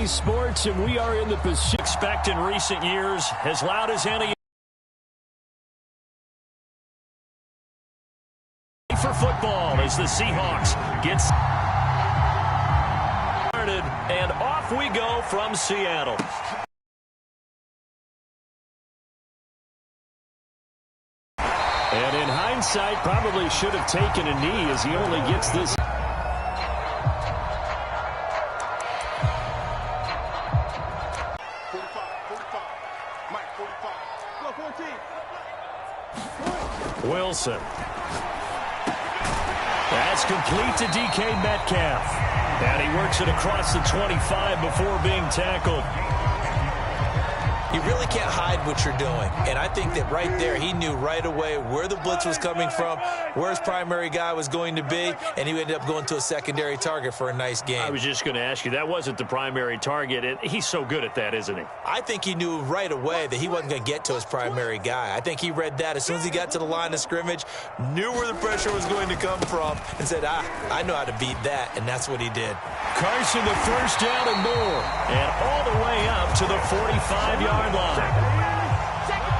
Bally Sports, and we are in the Pacific. Expect in recent years, as loud as any for football as the Seahawks get started, and off we go from Seattle. And in hindsight, probably should have taken a knee as he only gets this. 45, Mike, 45. Go, 14. Wilson. That's complete to DK Metcalf. And he works it across the 25 before being tackled. You really can't hide what you're doing. And I think that right there, he knew right away where the blitz was coming from, where his primary guy was going to be, and he ended up going to a secondary target for a nice game. I was just going to ask you, that wasn't the primary target, and he's so good at that, isn't he? I think he knew right away that he wasn't going to get to his primary guy. I think he read that as soon as he got to the line of scrimmage, knew where the pressure was going to come from, and said, I know how to beat that, and that's what he did. Carson, the first down and more, and all the way up to the 45-yard line.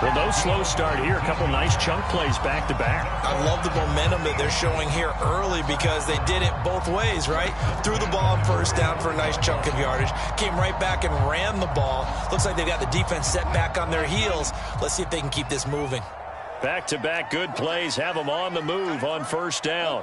Well, no slow start here. A couple nice chunk plays back-to-back. I love the momentum that they're showing here early because they did it both ways, right? Threw the ball on first down for a nice chunk of yardage. Came right back and ran the ball. Looks like they've got the defense set back on their heels. Let's see if they can keep this moving. Back-to-back good plays have them on the move on first down.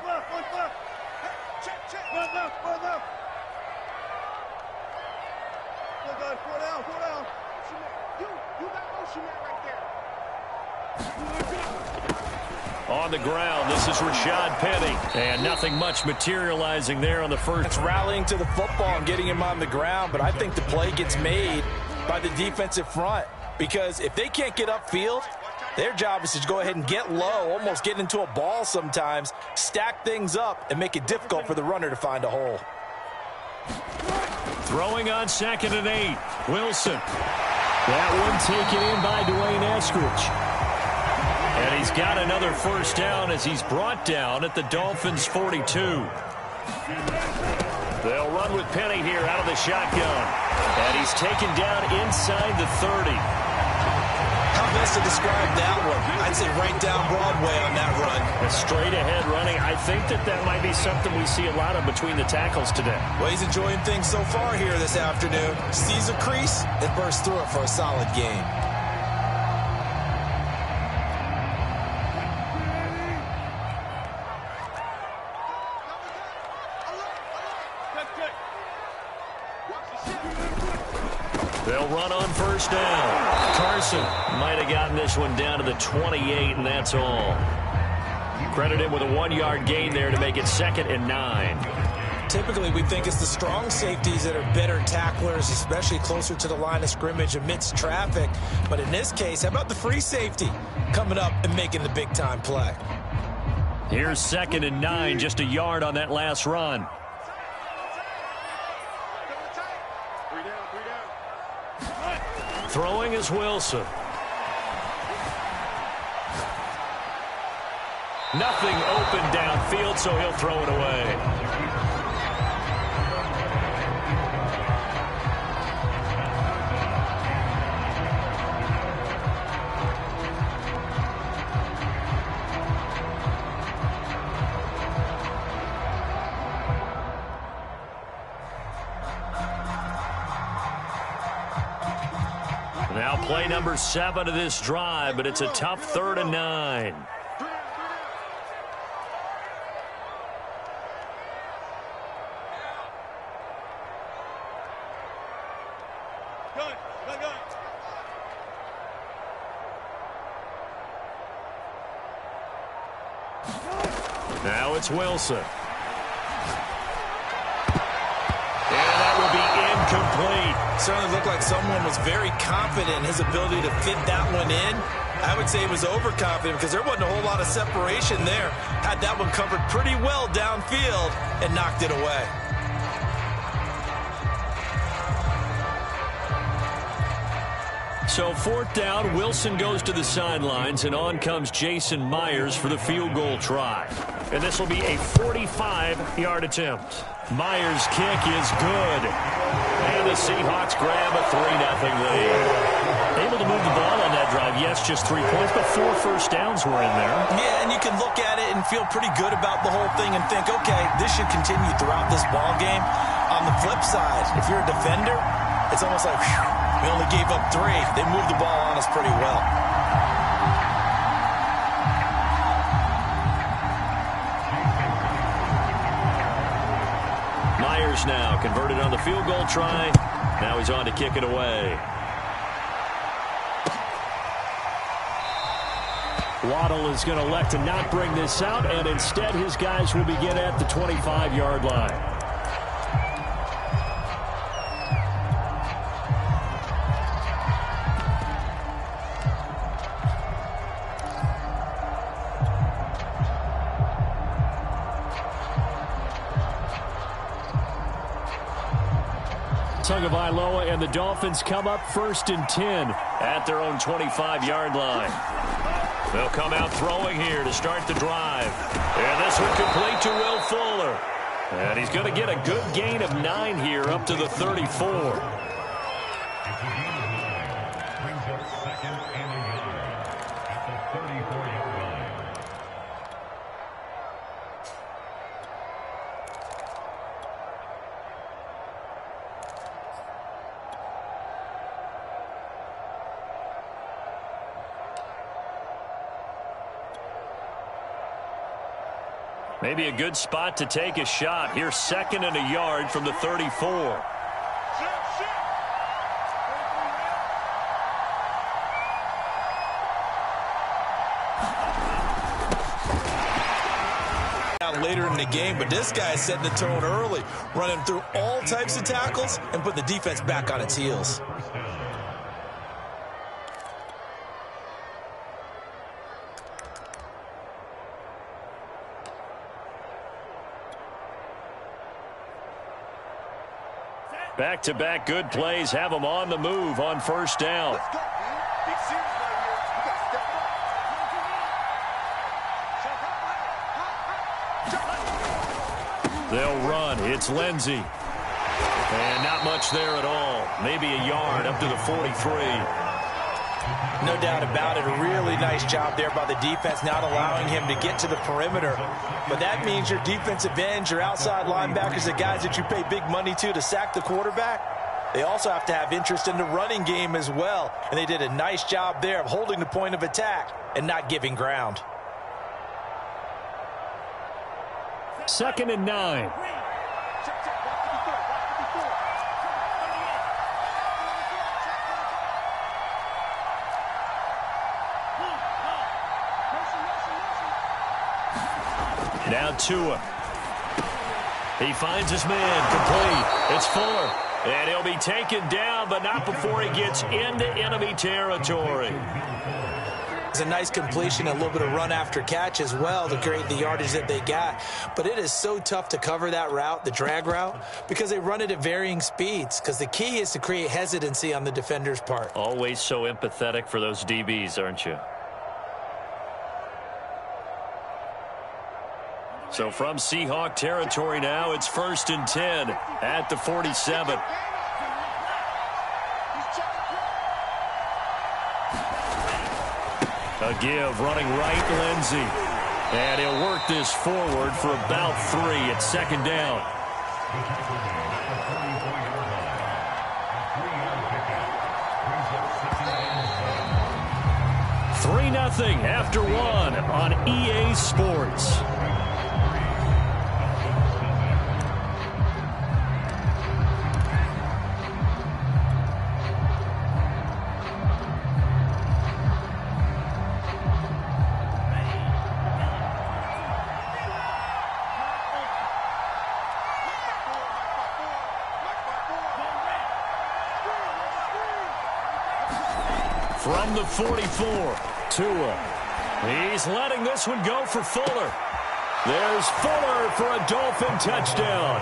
On the ground, this is Rashad Penny. And nothing much materializing there on the first. It's rallying to the football and getting him on the ground, but I think the play gets made by the defensive front because if they can't get upfield, their job is to go ahead and get low, almost get into a ball sometimes, stack things up, and make it difficult for the runner to find a hole. Throwing on 2nd and 8. Wilson. That one taken in by Dwayne Eskridge. And he's got another first down as he's brought down at the Dolphins' 42. They'll run with Penny here out of the shotgun. And he's taken down inside the 30. How best to describe that one? I'd say right down Broadway on that run. A straight ahead running. I think that might be something we see a lot of between the tackles today. Well, he's enjoying things so far here this afternoon. Sees a crease and bursts through it for a solid game. They'll run on first down. Carson might have gotten this one down to the 28, and that's all. Credit him with a 1-yard gain there to make it 2nd and 9. Typically, we think it's the strong safeties that are better tacklers, especially closer to the line of scrimmage amidst traffic. But in this case, how about the free safety coming up and making the big-time play? Here's 2nd and 9, just a yard on that last run. Throwing is Wilson. Nothing open downfield, so he'll throw it away. Now play number 7 of this drive, but it's a tough 3rd and 9. Now it's Wilson. And that will be incomplete. Certainly looked like someone was very confident in his ability to fit that one in. I would say he was overconfident because there wasn't a whole lot of separation there. Had that one covered pretty well downfield and knocked it away. So 4th down, Wilson goes to the sidelines, and on comes Jason Myers for the field goal try. and this will be a 45-yard attempt. Myers' kick is good. And the Seahawks grab a 3-0 lead. Able to move the ball on that drive. Yes, just 3 points, but 4 first downs were in there. Yeah, and you can look at it and feel pretty good about the whole thing and think, okay, this should continue throughout this ball game. On the flip side, if you're a defender, it's almost like, whew, we only gave up 3. They moved the ball on us pretty well. Myers now converted on the field goal try. Now he's on to kick it away. Waddle is going to elect to not bring this out, and instead his guys will begin at the 25-yard line. Tagovailoa and the Dolphins come up 1st and 10 at their own 25-yard line. They'll come out throwing here to start the drive. And this one complete to Will Fuller. And he's going to get a good gain of 9 here up to the 34. Maybe a good spot to take a shot. Here's 2nd and a yard from the 34. Later in the game, but this guy is setting the tone early, running through all types of tackles and putting the defense back on its heels. Back-to-back good plays have them on the move on 1st down. Let's go, man. Big series right here. You got to step up. They'll run. It's Lindsey. And not much there at all. Maybe a yard up to the 43. No doubt about it. A really nice job there by the defense, not allowing him to get to the perimeter. But that means your defensive ends, your outside linebackers, the guys that you pay big money to sack the quarterback, they also have to have interest in the running game as well. And they did a nice job there of holding the point of attack and not giving ground. 2nd and 9. Now Tua. He finds his man complete. It's Fuller. And he'll be taken down, but not before he gets into enemy territory. It's a nice completion, a little bit of run after catch as well to create the yardage that they got. But it is so tough to cover that route, the drag route, because they run it at varying speeds. Because the key is to create hesitancy on the defender's part. Always so empathetic for those DBs, aren't you? So from Seahawk territory now, it's 1st and 10 at the 47. A give, running right, Lindsey. And he'll work this forward for about 3 at 2nd down. Nothing after 1 on EA Sports. From the 44, Tua. He's letting this one go for Fuller. There's Fuller for a Dolphin touchdown.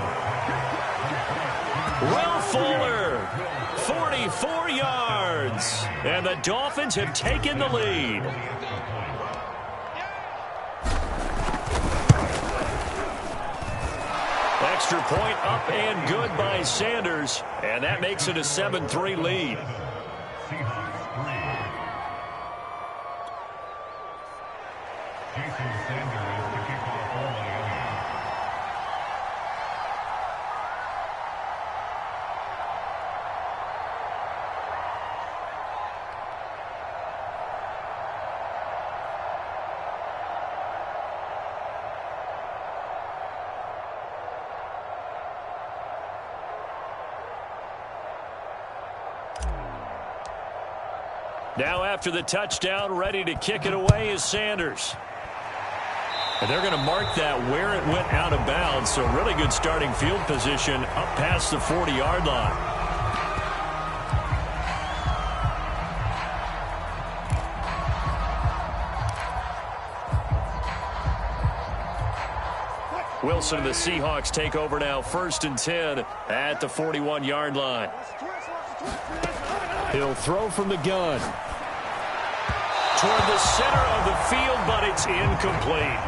Will Fuller, 44 yards. And the Dolphins have taken the lead. extra point up and good by Sanders, and that makes it a 7-3 lead. Now after the touchdown, ready to kick it away is Sanders. And they're going to mark that where it went out of bounds, so really good starting field position up past the 40-yard line. Wilson and the Seahawks take over now, 1st and 10 at the 41-yard line. He'll throw from the gun toward the center of the field, but it's incomplete.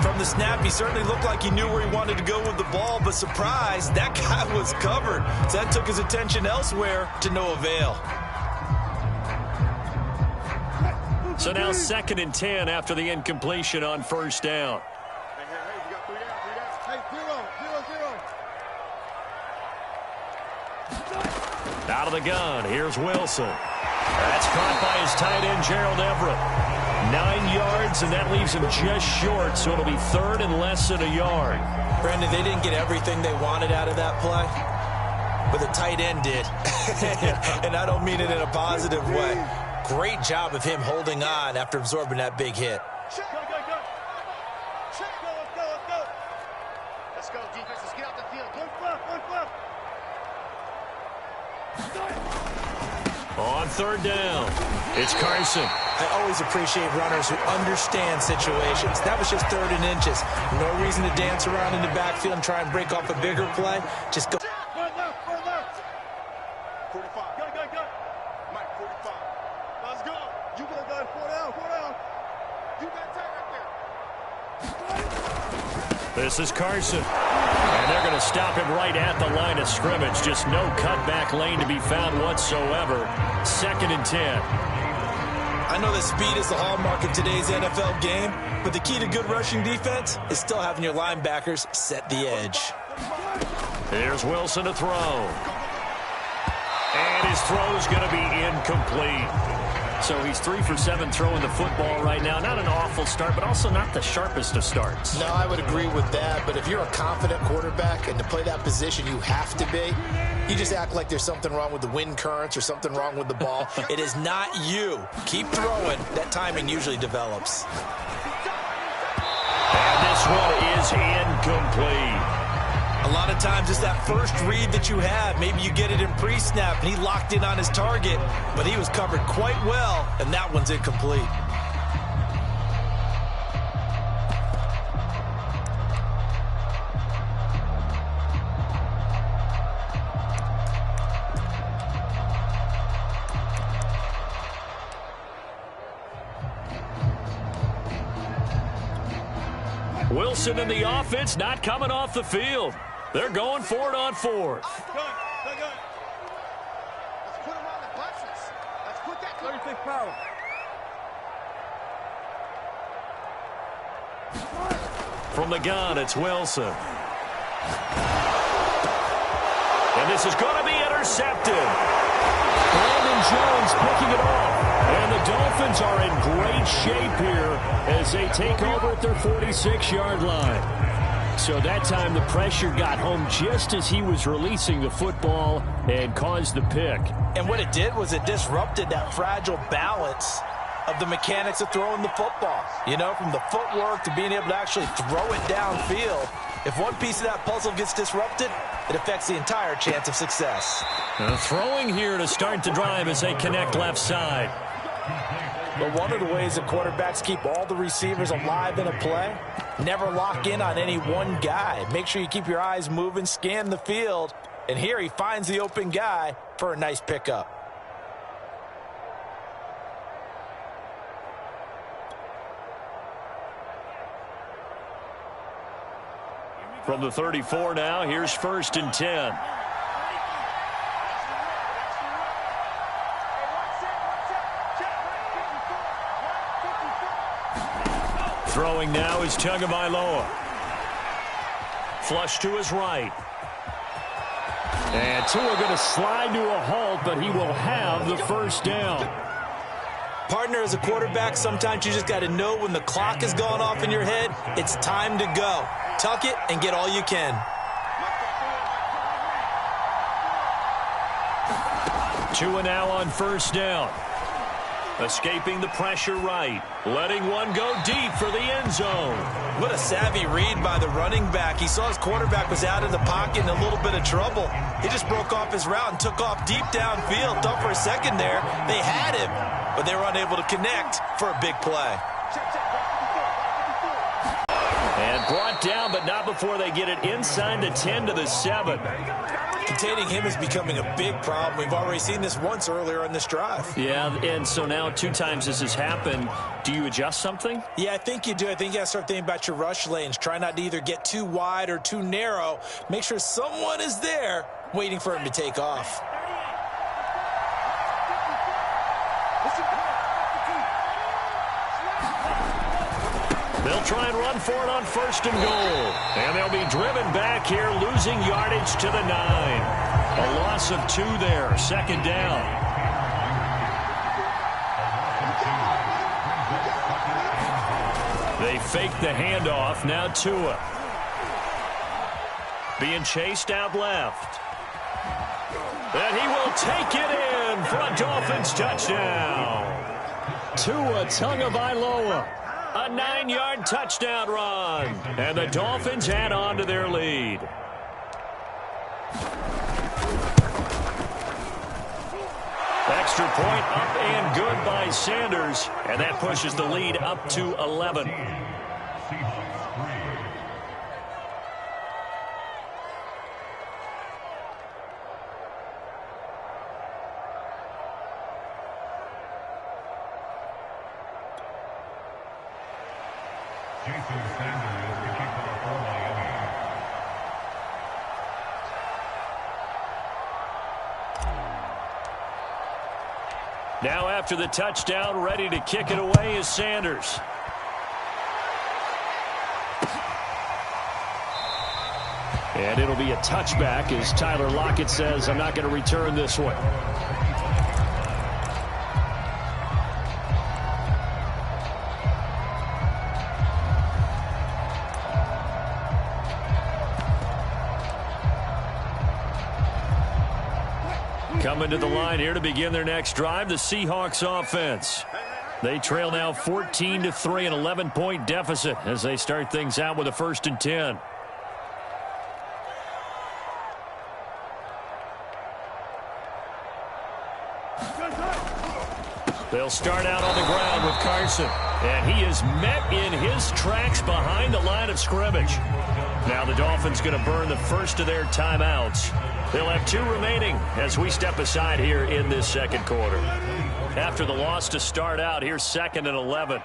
From the snap, he certainly looked like he knew where he wanted to go with the ball, but surprise, that guy was covered. So that took his attention elsewhere to no avail. So now 2nd and 10 after the incompletion on 1st down. Out of the gun, here's Wilson. That's caught by his tight end, Gerald Everett. 9 yards, and that leaves him just short, so it'll be 3rd and less than a yard. Brandon, they didn't get everything they wanted out of that play, but the tight end did. And I don't mean it in a positive way. Great job of him holding on after absorbing that big hit. Let's go, defense. Let's get out the field. One flip. On 3rd down, it's Carson. I always appreciate runners who understand situations. That was just 3rd and inches. No reason to dance around in the backfield and try and break off a bigger play. Just go. 45. Go. Mike, 45. Let's go. You could have done 4 down. You got tight right there. This is Carson. And they're going to stop him right at the line of scrimmage. Just no cutback lane to be found whatsoever. 2nd and 10. I know that speed is the hallmark of today's NFL game, but the key to good rushing defense is still having your linebackers set the edge. Here's Wilson to throw. And his throw's going to be incomplete. So he's 3 for 7 throwing the football right now. Not an awful start, but also not the sharpest of starts. No, I would agree with that. But if you're a confident quarterback and to play that position you have to be, you just act like there's something wrong with the wind currents or something wrong with the ball. It is not you. Keep throwing. That timing usually develops. And this one is incomplete. A lot of times it's that first read that you have. Maybe you get it in pre-snap, and he locked in on his target, but he was covered quite well, and that one's incomplete. Wilson and the offense not coming off the field. They're going for it on 4th. Let's put him on the buses. Let's put that 36 power. From the gun, it's Wilson. And this is going to be intercepted. Brandon Jones picking it off. And the Dolphins are in great shape here as they take over at their 46-yard line. So that time the pressure got home just as he was releasing the football and caused the pick. And what it did was it disrupted that fragile balance of the mechanics of throwing the football. You know, from the footwork to being able to actually throw it downfield. If one piece of that puzzle gets disrupted, it affects the entire chance of success. Throwing here to start the drive as they connect left side. But one of the ways that quarterbacks keep all the receivers alive in a play, never lock in on any one guy. Make sure you keep your eyes moving, scan the field, and here he finds the open guy for a nice pickup. From the 34 now, here's 1st and 10. Throwing now is Tagovailoa. Flush to his right. And Tua going to slide to a halt, but he will have the first down. Partner, as a quarterback, sometimes you just got to know when the clock has gone off in your head, it's time to go. Tuck it and get all you can. Tua now on 1st down. Escaping the pressure right. Letting one go deep for the end zone. What a savvy read by the running back. He saw his quarterback was out of the pocket in a little bit of trouble. He just broke off his route and took off deep downfield. Thought for a second there they had him, but they were unable to connect for a big play. And brought down, but not before they get it inside the 10 to the 7. Containing him is becoming a big problem. We've already seen this once earlier on this drive. Yeah, and so now 2 times this has happened. Do you adjust something? Yeah, I think you do. I think you got to start thinking about your rush lanes. Try not to either get too wide or too narrow. Make sure someone is there waiting for him to take off. They'll try and run for it on 1st and goal. And they'll be driven back here, losing yardage to the 9. A loss of 2 there, 2nd down. They fake the handoff, now Tua. Being chased out left. And he will take it in for a Dolphins touchdown. Tua Tagovailoa. A 9-yard touchdown run. And the Dolphins add on to their lead. Extra point up and good by Sanders. And that pushes the lead up to 11. Now after the touchdown, ready to kick it away is Sanders. And it'll be a touchback as Tyler Lockett says, I'm not going to return this one. Coming to the line here to begin their next drive, the Seahawks offense. They trail now 14-3, an 11-point deficit as they start things out with a 1st and 10. They'll start out on the ground with Carson. And he is met in his tracks behind the line of scrimmage. Now the Dolphins going to burn the first of their timeouts. They'll have 2 remaining as we step aside here in this 2nd quarter. After the loss to start out, here's 2nd and 11.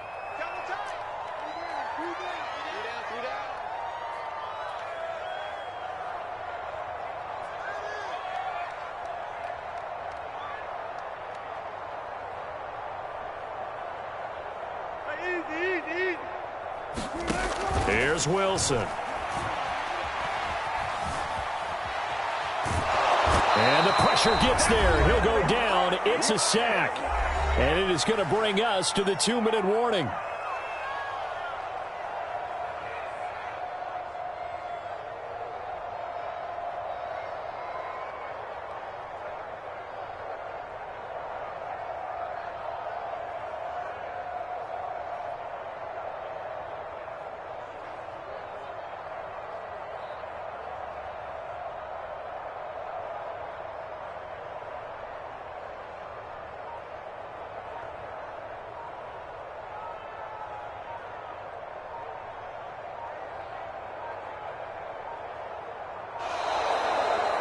Here's Wilson. And the pressure gets there. He'll go down. It's a sack. And it is going to bring us to the 2-minute warning.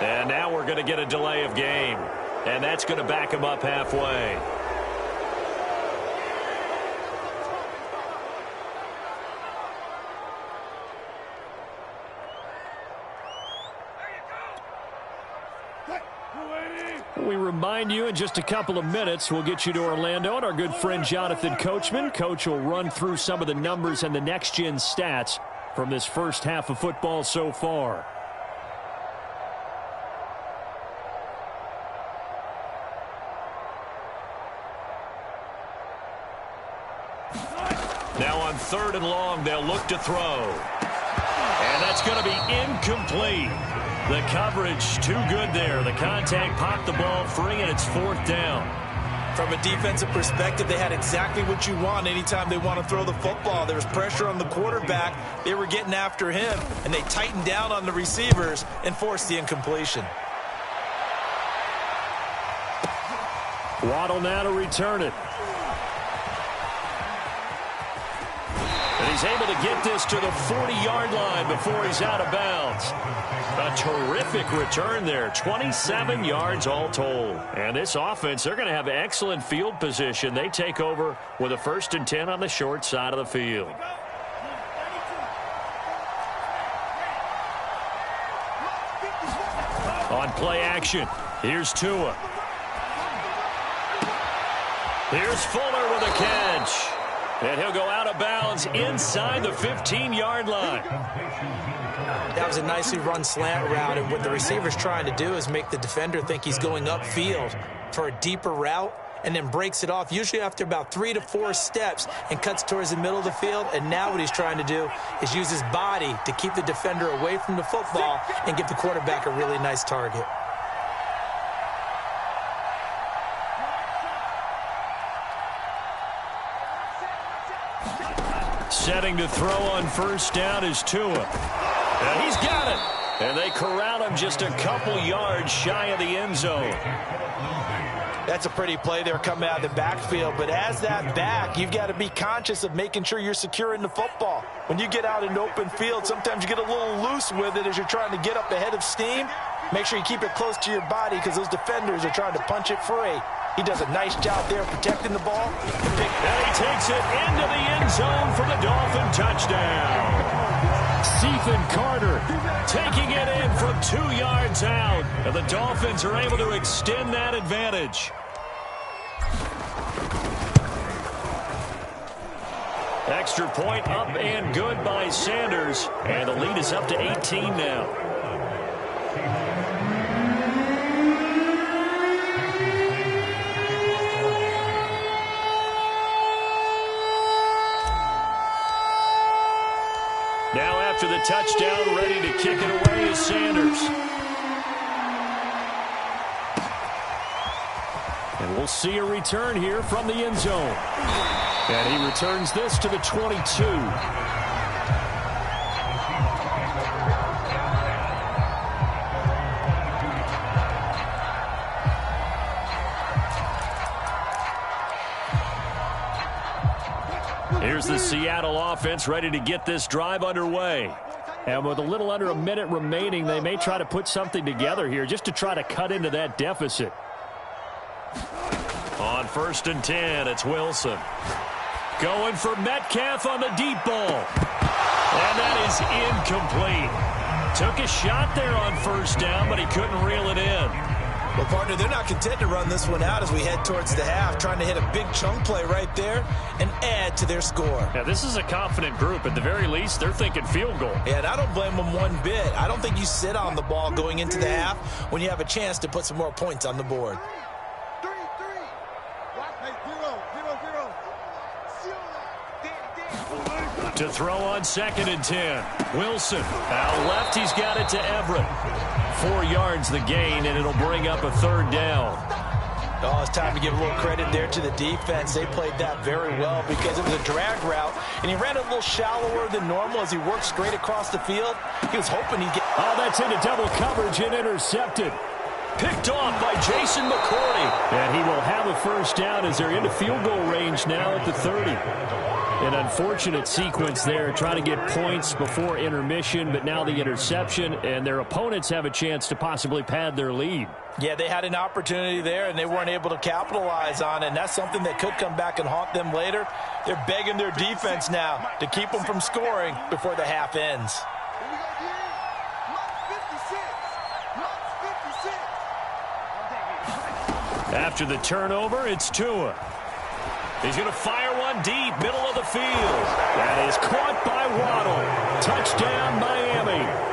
And now we're going to get a delay of game. And that's going to back him up halfway. We remind you in just a couple of minutes, we'll get you to Orlando and our good friend Jonathan Coachman. Coach will run through some of the numbers and the next-gen stats from this first half of football so far. Now on 3rd and long, they'll look to throw. And that's going to be incomplete. The coverage too good there. The contact popped the ball free, and it's 4th down. From a defensive perspective, they had exactly what you want anytime they want to throw the football. There was pressure on the quarterback. They were getting after him, and they tightened down on the receivers and forced the incompletion. Waddle now to return it. And he's able to get this to the 40-yard line before he's out of bounds. A terrific return there, 27 yards all told. And this offense, they're going to have excellent field position. They take over with a 1st and 10 on the short side of the field. On play action, here's Tua. Here's Fuller with a catch. And he'll go out of bounds inside the 15-yard line. That was a nicely run slant route, and what the receiver's trying to do is make the defender think he's going upfield for a deeper route and then breaks it off, usually after about 3 to 4 steps, and cuts towards the middle of the field. And now what he's trying to do is use his body to keep the defender away from the football and give the quarterback a really nice target. Setting to throw on 1st down is Tua. And he's got it. And they corral him just a couple yards shy of the end zone. That's a pretty play there coming out of the backfield. But as that back, you've got to be conscious of making sure you're securing the football. When you get out in open field, sometimes you get a little loose with it as you're trying to get up ahead of steam. Make sure you keep it close to your body because those defenders are trying to punch it free. He does a nice job there protecting the ball. And he takes it into the end zone for the Dolphin touchdown. Stephen Carter taking it in from 2 yards out. And the Dolphins are able to extend that advantage. Extra point up and good by Sanders. And the lead is up to 18 now. Now after the touchdown, ready to kick it away is Sanders. And we'll see a return here from the end zone. And he returns this to the 22. Here's the Seattle offense ready to get this drive underway. And with a little under a minute remaining, they may try to put something together here just to try to cut into that deficit. On 1st and 10, it's Wilson. Going for Metcalf on the deep ball. And that is incomplete. Took a shot there on 1st down, but he couldn't reel it in. Well, partner, they're not content to run this one out as we head towards the half, trying to hit a big chunk play right there and add to their score. Yeah, this is a confident group. At the very least, they're thinking field goal. Yeah, and I don't blame them one bit. I don't think you sit on the ball going into the half when you have a chance to put some more points on the board. 3-3. Watch, hey, 0. To throw on 2nd and 10. Wilson out left. He's got it to Everett. 4 yards the gain, and it'll bring up a 3rd down. Oh, it's time to give a little credit there to the defense. They played that very well because it was a drag route, and he ran it a little shallower than normal as he worked straight across the field. He was hoping he'd get... Oh, that's into double coverage and intercepted. Picked off by Jason McCourty. And he will have a 1st down as they're into field goal range now at the 30. An unfortunate sequence there, trying to get points before intermission, but now the interception, and their opponents have a chance to possibly pad their lead. Yeah, they had an opportunity there, and they weren't able to capitalize on it, and that's something that could come back and haunt them later. They're begging their defense now to keep them from scoring before the half ends. After the turnover, it's Tua. He's going to fire one deep, middle of the field. That is caught by Waddle. Touchdown, Miami.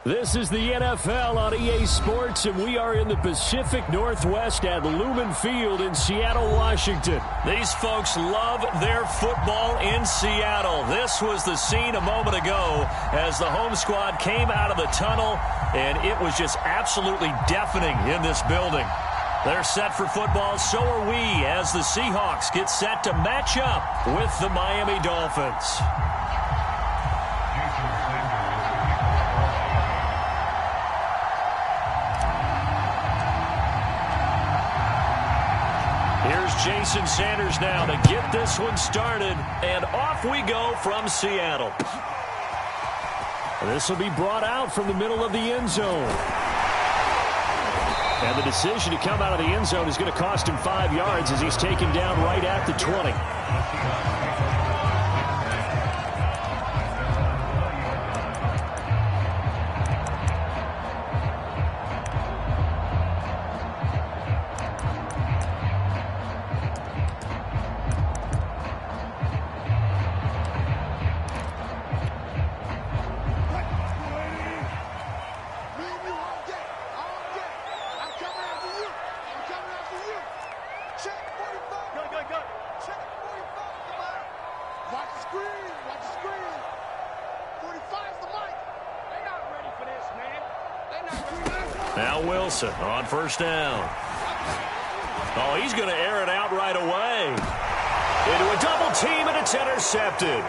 This is the NFL on EA Sports, and we are in the Pacific Northwest at Lumen Field in Seattle, Washington. These folks love their football in Seattle. This was the scene a moment ago as the home squad came out of the tunnel, and it was just absolutely deafening in this building. They're set for football, so are we, as the Seahawks get set to match up with the Miami Dolphins. Here's Jason Sanders now to get this one started, and off we go from Seattle. This will be brought out from the middle of the end zone. And the decision to come out of the end zone is going to cost him 5 yards as he's taken down right at the 20. Now Wilson on first down. Oh, he's going to air it out right away. Into a double team, and it's intercepted.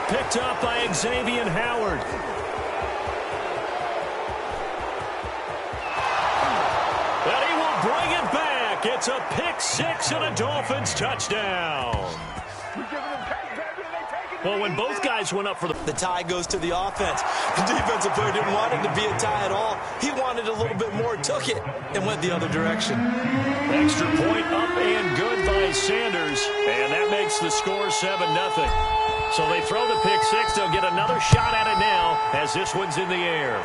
Picked up by Xavier Howard. And he will bring it back. It's a pick six and a Dolphins touchdown. Well, when both guys went up for the tie goes to the offense. The defensive player didn't want it to be a tie at all. He wanted a little bit more, took it, and went the other direction. Extra point up and good by Sanders, and that makes the score 7-0. So they throw the pick six. They'll get another shot at it now as this one's in the air.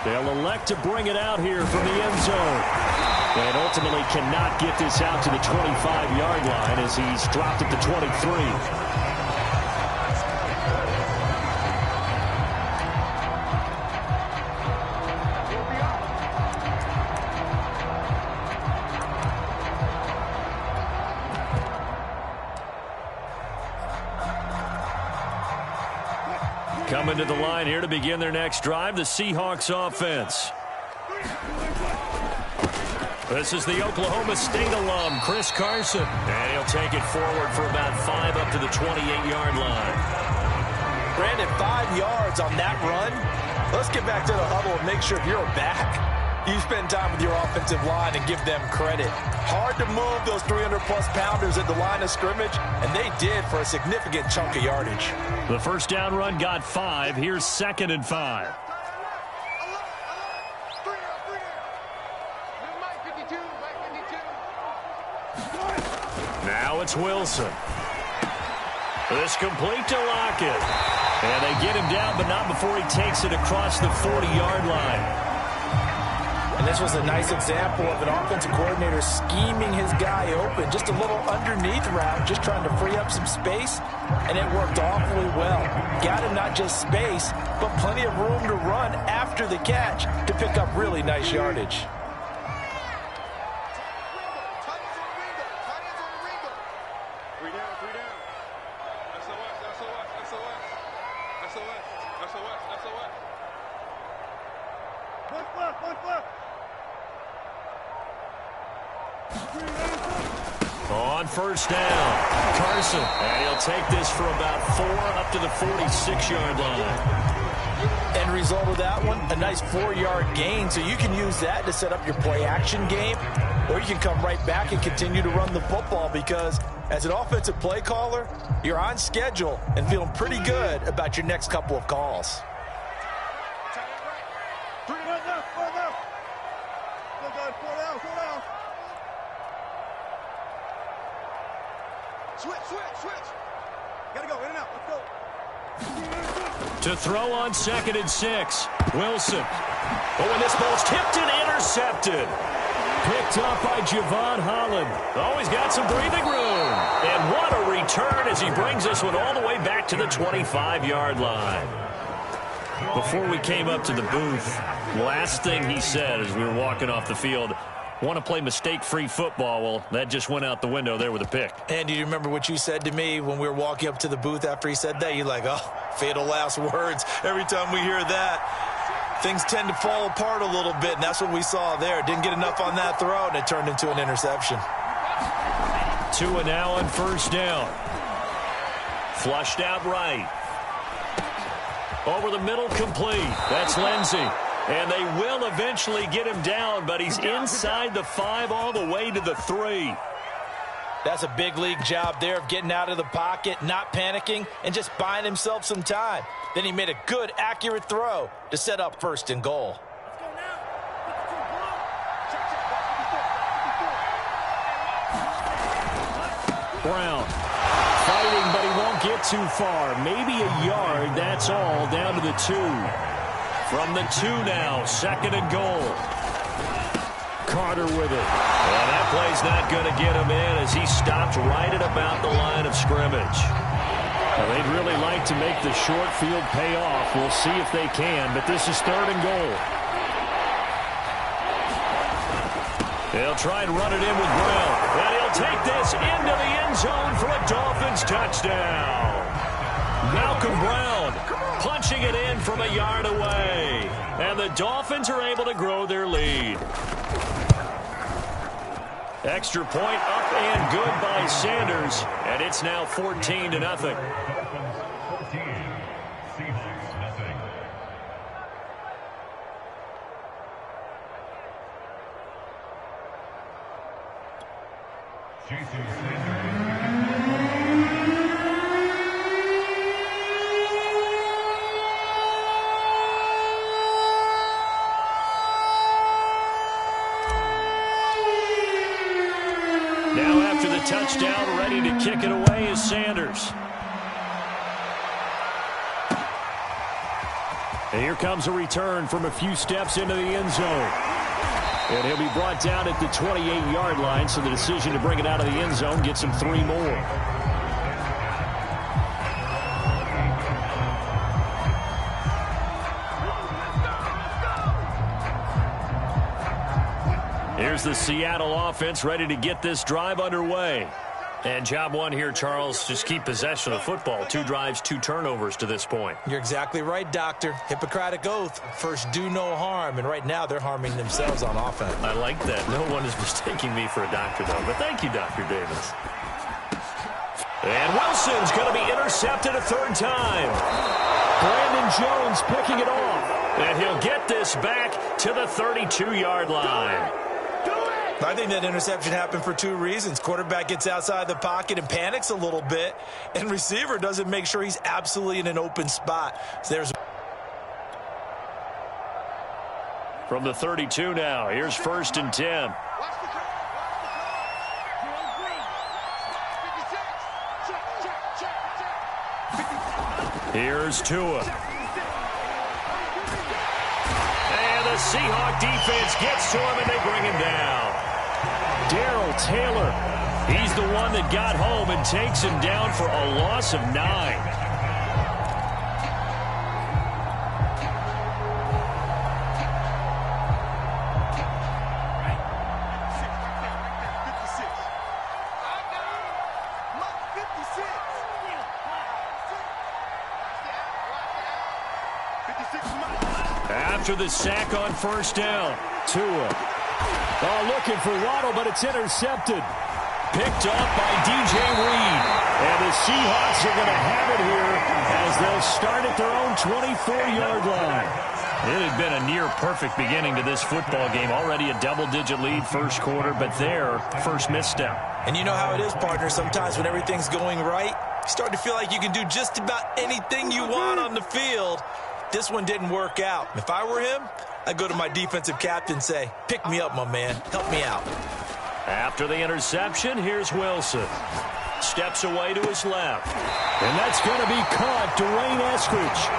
They'll elect to bring it out here from the end zone. And ultimately cannot get this out to the 25-yard line as he's dropped at the 23. Coming to the line here to begin their next drive, the Seahawks offense. This is the Oklahoma State alum, Chris Carson. And he'll take it forward for about 5 up to the 28-yard line. Brandon, 5 yards on that run. Let's get back to the huddle and make sure you're back. You spend time with your offensive line and give them credit. Hard to move those 300-plus pounders at the line of scrimmage, and they did for a significant chunk of yardage. The first down run got 5. Here's 2nd and 5. Now it's Wilson. This complete to Lockett. And they get him down, but not before he takes it across the 40-yard line. And this was a nice example of an offensive coordinator scheming his guy open. Just a little underneath route, just trying to free up some space, and it worked awfully well. Got him not just space, but plenty of room to run after the catch to pick up really nice yardage. On first down, Carson. And he'll take this for about 4 up to the 46-yard line. End result of that one, a nice 4-yard gain. So you can use that to set up your play-action game, or you can come right back and continue to run the football because as an offensive play caller, you're on schedule and feeling pretty good about your next couple of calls. Switch. Gotta go, in and out, let's go. To throw on 2nd and 6, Wilson. Oh, and this ball's tipped and intercepted. Picked up by Javon Holland. Oh, he's got some breathing room. And what a return as he brings this one all the way back to the 25-yard line. Before we came up to the booth, last thing he said as we were walking off the field, want to play mistake-free football. Well, that just went out the window there with a pick. And do you remember what you said to me when we were walking up to the booth after he said that? You're like, oh, fatal last words. Every time we hear that, things tend to fall apart a little bit, and that's what we saw there. Didn't get enough on that throw, and it turned into an interception. Tua now on first down. Flushed out right. Over the middle, complete. That's Lindsey. And they will eventually get him down, but he's inside the 5 all the way to the 3. That's a big league job there of getting out of the pocket, not panicking, and just buying himself some time. Then he made a good, accurate throw to set up 1st and goal. Brown fighting, but he won't get too far. Maybe a yard, that's all, down to the 2. From the 2 now, 2nd and goal. Carter with it. And that play's not going to get him in as he stopped right at about the line of scrimmage. Well, they'd really like to make the short field pay off. We'll see if they can, but this is 3rd and goal. They'll try and run it in with Brown. And he'll take this into the end zone for a Dolphins touchdown. Malcolm Brown punching it in from a yard away. And the Dolphins are able to grow their lead. Extra point up and good by Sanders. And it's now 14-0. Now after the touchdown, ready to kick it away is Sanders. And here comes a return from a few steps into the end zone. And he'll be brought down at the 28-yard line, so the decision to bring it out of the end zone gets him 3 more. Here's the Seattle offense ready to get this drive underway. And job one here, Charles, just keep possession of the football. 2 drives, 2 turnovers to this point. You're exactly right, Doctor. Hippocratic oath. First, do no harm. And right now, they're harming themselves on offense. I like that. No one is mistaking me for a doctor, though. But thank you, Dr. Davis. And Wilson's going to be intercepted a 3rd time. Brandon Jones picking it off. And he'll get this back to the 32-yard line. I think that interception happened for two reasons. Quarterback gets outside the pocket and panics a little bit, and receiver doesn't make sure he's absolutely in an open spot. So there's from the 32 now. Here's 1st and 10. Here's Tua. And the Seahawk defense gets to him, and they bring him down. Darrell Taylor. He's the one that got home and takes him down for a loss of 9. After the sack on 1st down, Tua. Looking for Waddle, but it's intercepted. Picked off by DJ Reed. And the Seahawks are going to have it here as they'll start at their own 24-yard line. It had been a near-perfect beginning to this football game. Already a double-digit lead first quarter, but their first misstep. And you know how it is, partner. Sometimes when everything's going right, you start to feel like you can do just about anything you want on the field. This one didn't work out. If I were him, I'd go to my defensive captain and say, pick me up, my man. Help me out. After the interception, here's Wilson. Steps away to his left. And that's going to be caught. Dwayne Eskridge.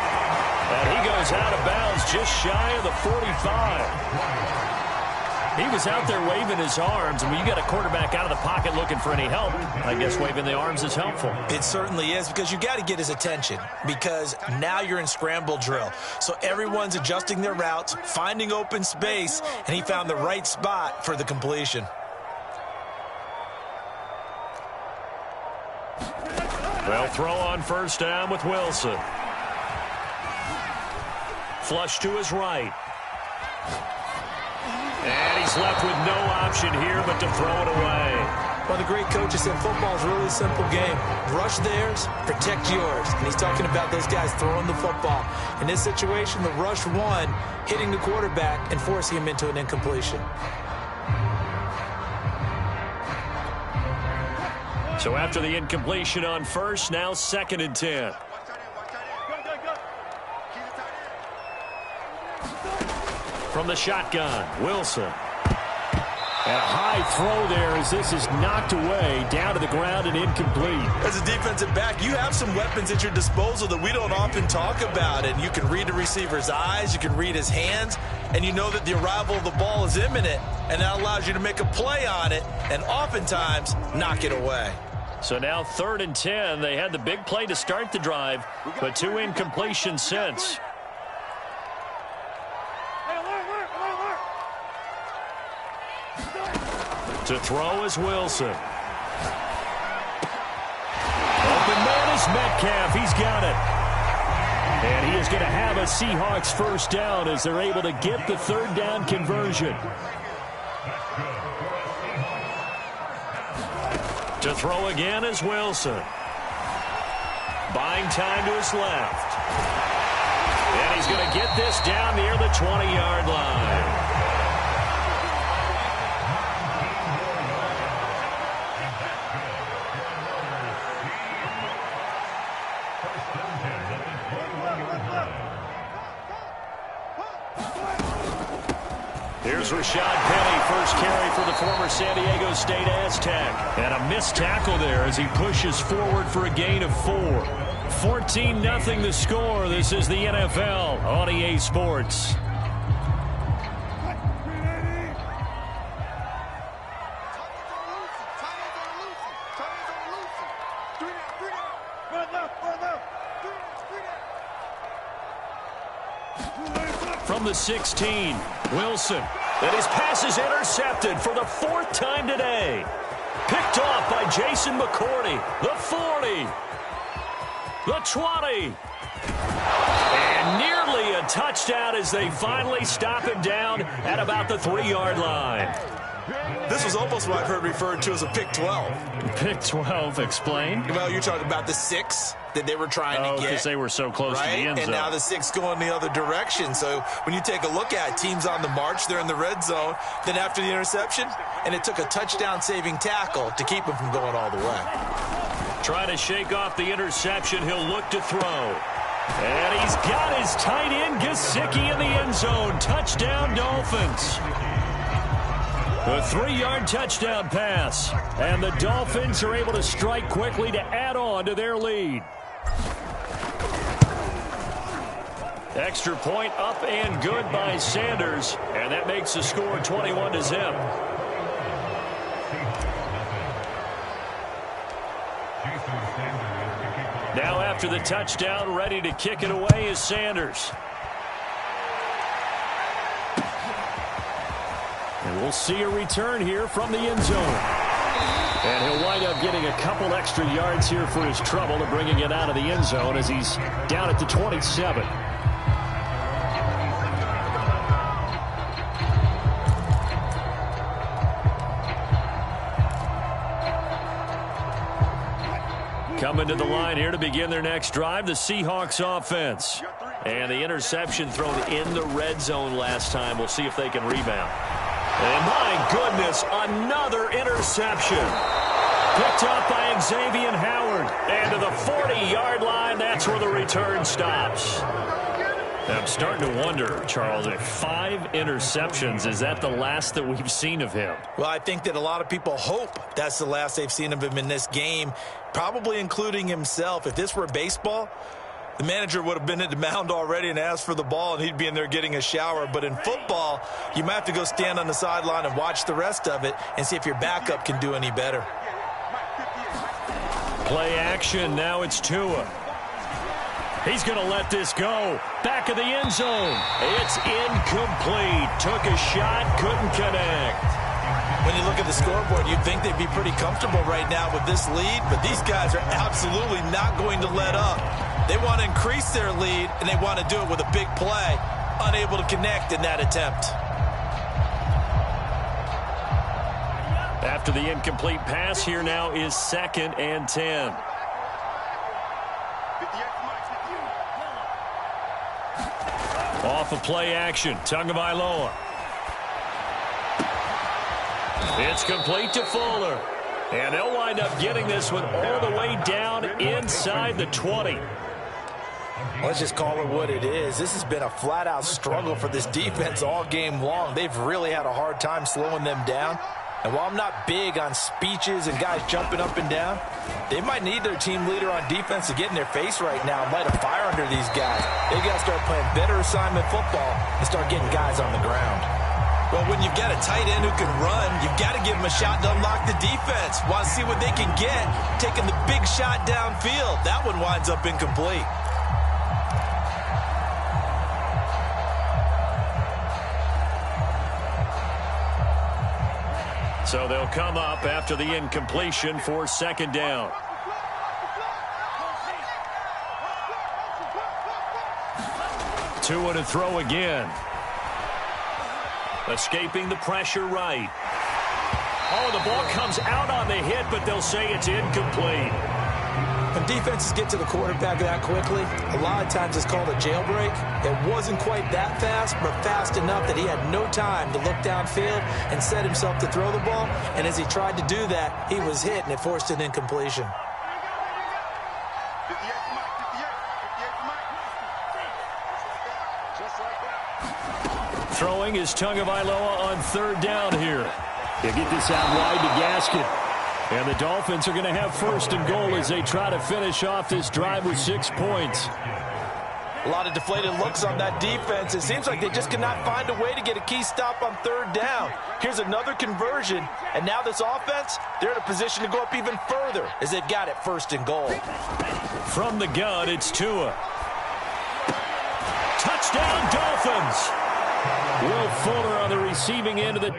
And he goes out of bounds just shy of the 45. He was out there waving his arms, and when you got a quarterback out of the pocket looking for any help, I guess waving the arms is helpful. It certainly is, because you got to get his attention, because now you're in scramble drill. So everyone's adjusting their routes, finding open space, and he found the right spot for the completion. They'll throw on 1st down with Wilson. Flush to his right. And he's left with no option here but to throw it away. Well, the great coach has said football is really a simple game. Rush theirs, protect yours. And he's talking about those guys throwing the football. In this situation, the rush won, hitting the quarterback and forcing him into an incompletion. So after the incompletion on 1st, now 2nd and 10. From the shotgun, Wilson. And a high throw there as this is knocked away, down to the ground and incomplete. As a defensive back, you have some weapons at your disposal that we don't often talk about. And you can read the receiver's eyes, you can read his hands, and you know that the arrival of the ball is imminent. And that allows you to make a play on it and oftentimes knock it away. So now 3rd and 10. They had the big play to start the drive, but 2 incompletions since. To throw is Wilson. Open man is Metcalf. He's got it. And he is going to have a Seahawks 1st down as they're able to get the 3rd down conversion. To throw again is Wilson. Buying time to his left. And he's going to get this down near the 20-yard line. Here's Rashad Penny, first carry for the former San Diego State Aztec. And a missed tackle there as he pushes forward for a gain of 4. 14-0 the score. This is the NFL on EA Sports. From the 16, Wilson. And his pass is intercepted for the 4th time today. Picked off by Jason McCourty. The 40. The 20. And nearly a touchdown as they finally stop him down at about the 3-yard line. This was almost what I've heard referred to as a pick 12. Pick 12, explain. Well, you're talking about the 6, that they were trying to get. Because they were so close to the end zone. And now the 6 going the other direction. So when you take a look at it, teams on the march, they're in the red zone. Then after the interception, and it took a touchdown-saving tackle to keep him from going all the way. Trying to shake off the interception. He'll look to throw. And he's got his tight end, Gesicki, in the end zone. Touchdown, Dolphins. A 3-yard touchdown pass. And the Dolphins are able to strike quickly to add on to their lead. Extra point up and good by Sanders. And that makes the score 21-0. Now after the touchdown, ready to kick it away is Sanders. And we'll see a return here from the end zone. And he'll wind up getting a couple extra yards here for his trouble to bringing it out of the end zone as he's down at the 27. Coming to the line here to begin their next drive, the Seahawks offense. And the interception thrown in the red zone last time. We'll see if they can rebound. And my goodness, another interception. Picked up by Xavier Howard. And to the 40-yard line, that's where the return stops. I'm starting to wonder, Charles, if 5 interceptions, is that the last that we've seen of him? Well, I think that a lot of people hope that's the last they've seen of him in this game, probably including himself. If this were baseball, the manager would have been at the mound already and asked for the ball, and he'd be in there getting a shower. But in football, you might have to go stand on the sideline and watch the rest of it and see if your backup can do any better. Play action. Now it's Tua. He's going to let this go. Back of the end zone. It's incomplete. Took a shot, couldn't connect. When you look at the scoreboard, you'd think they'd be pretty comfortable right now with this lead, but these guys are absolutely not going to let up. They want to increase their lead, and they want to do it with a big play. Unable to connect in that attempt. After the incomplete pass, here now is 2nd and 10. Off of play action, Tagovailoa. It's complete to Fuller. And they'll wind up getting this one all the way down inside the 20. Let's just call it what it is. This has been a flat-out struggle for this defense all game long. They've really had a hard time slowing them down. And while I'm not big on speeches and guys jumping up and down, they might need their team leader on defense to get in their face right now and light a fire under these guys. They've got to start playing better assignment football and start getting guys on the ground. Well, when you've got a tight end who can run, you've got to give him a shot to unlock the defense. Want to see what they can get, taking the big shot downfield. That one winds up incomplete. So they'll come up after the incompletion for 2nd down. Tua to throw again. Escaping the pressure right. Oh, the ball comes out on the hit, but they'll say it's incomplete. When defenses get to the quarterback that quickly, a lot of times it's called a jailbreak. It wasn't quite that fast, but fast enough that he had no time to look downfield and set himself to throw the ball. And as he tried to do that, he was hit, and it forced an incompletion. Throwing is Tagovailoa on 3rd down here. They get this out wide to Gaskin. And the Dolphins are going to have 1st and goal as they try to finish off this drive with 6 points. A lot of deflated looks on that defense. It seems like they just cannot find a way to get a key stop on 3rd down. Here's another conversion, and now this offense, they're in a position to go up even further as they've got it 1st and goal. From the gun, it's Tua. Touchdown, Dolphins! Will Fuller on the receiving end of the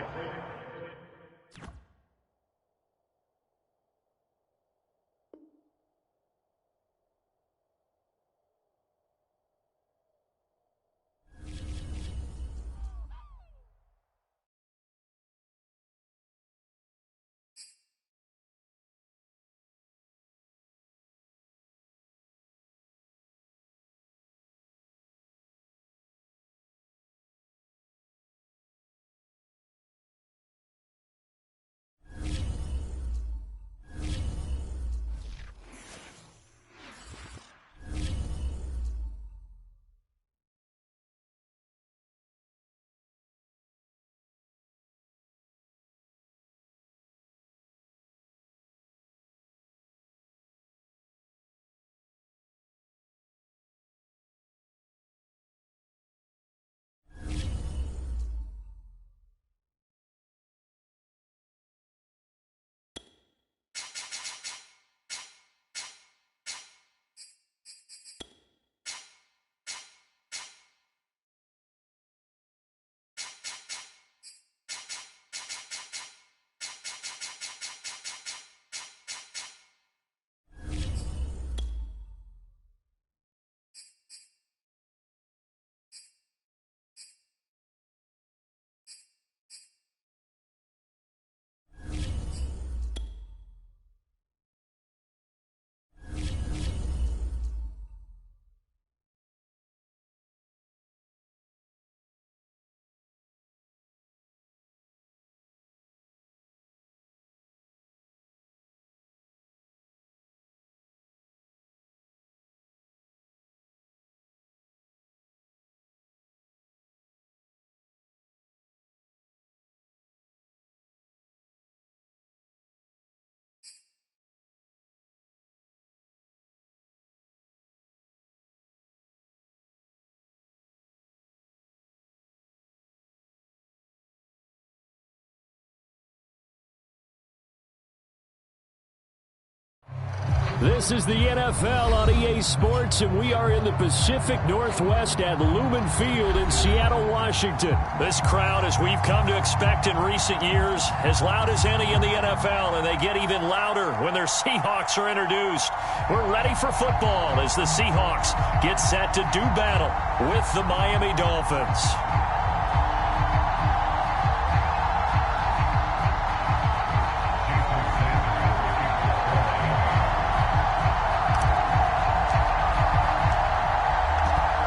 This is the NFL on EA Sports, and we are in the Pacific Northwest at Lumen Field in Seattle, Washington. This crowd, as we've come to expect in recent years, as loud as any in the NFL, and they get even louder when their Seahawks are introduced. We're ready for football as the Seahawks get set to do battle with the Miami Dolphins.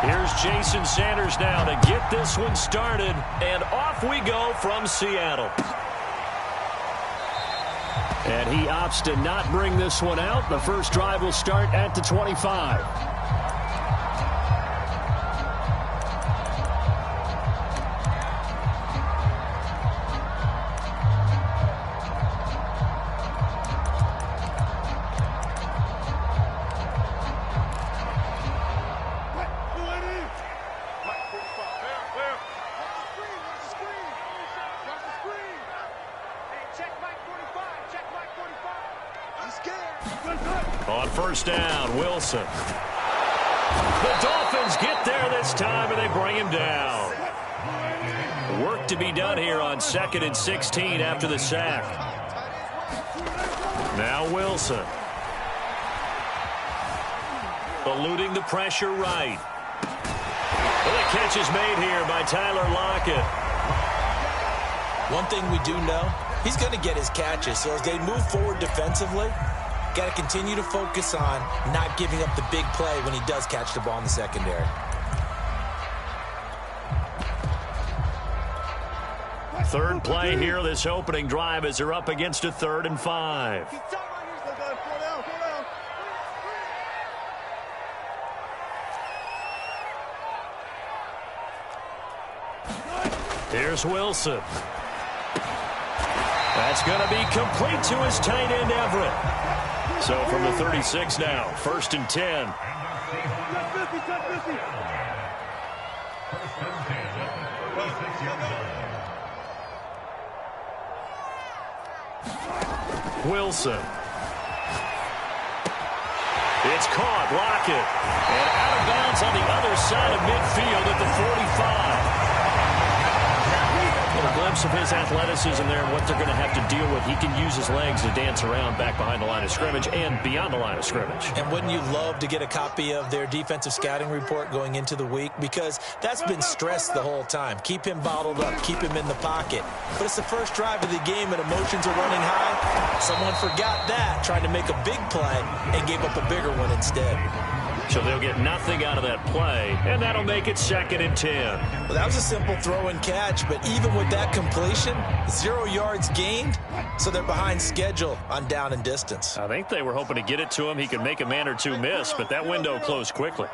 Here's Jason Sanders now to get this one started, and off we go from Seattle. And he opts to not bring this one out. The first drive will start at the 25. On first down, Wilson. The Dolphins get there this time, and they bring him down. Work to be done here on 2nd and 16 after the sack. Now Wilson. Eluding the pressure right. Well, the catch is made here by Tyler Lockett. One thing we do know, he's going to get his catches. So as they move forward defensively, got to continue to focus on not giving up the big play when he does catch the ball in the secondary. Third play here, this opening drive, as they're up against a 3rd and 5. Here's Wilson. That's going to be complete to his tight end, Everett. So from the 36 now, 1st and 10. Wilson. It's caught, Lockett. And out of bounds on the other side of midfield at the 45. A glimpse of his athleticism there and what they're going to have to deal with. He can use his legs to dance around back behind the line of scrimmage and beyond the line of scrimmage. And wouldn't you love to get a copy of their defensive scouting report going into the week? Because that's been stressed the whole time. Keep him bottled up. Keep him in the pocket. But it's the first drive of the game and emotions are running high. Someone forgot that, trying to make a big play and gave up a bigger one instead. So they'll get nothing out of that play, and that'll make it 2nd and 10. Well, that was a simple throw and catch, but even with that completion, 0 yards gained, so they're behind schedule on down and distance. I think they were hoping to get it to him. He could make a man or two miss, but that window closed quickly.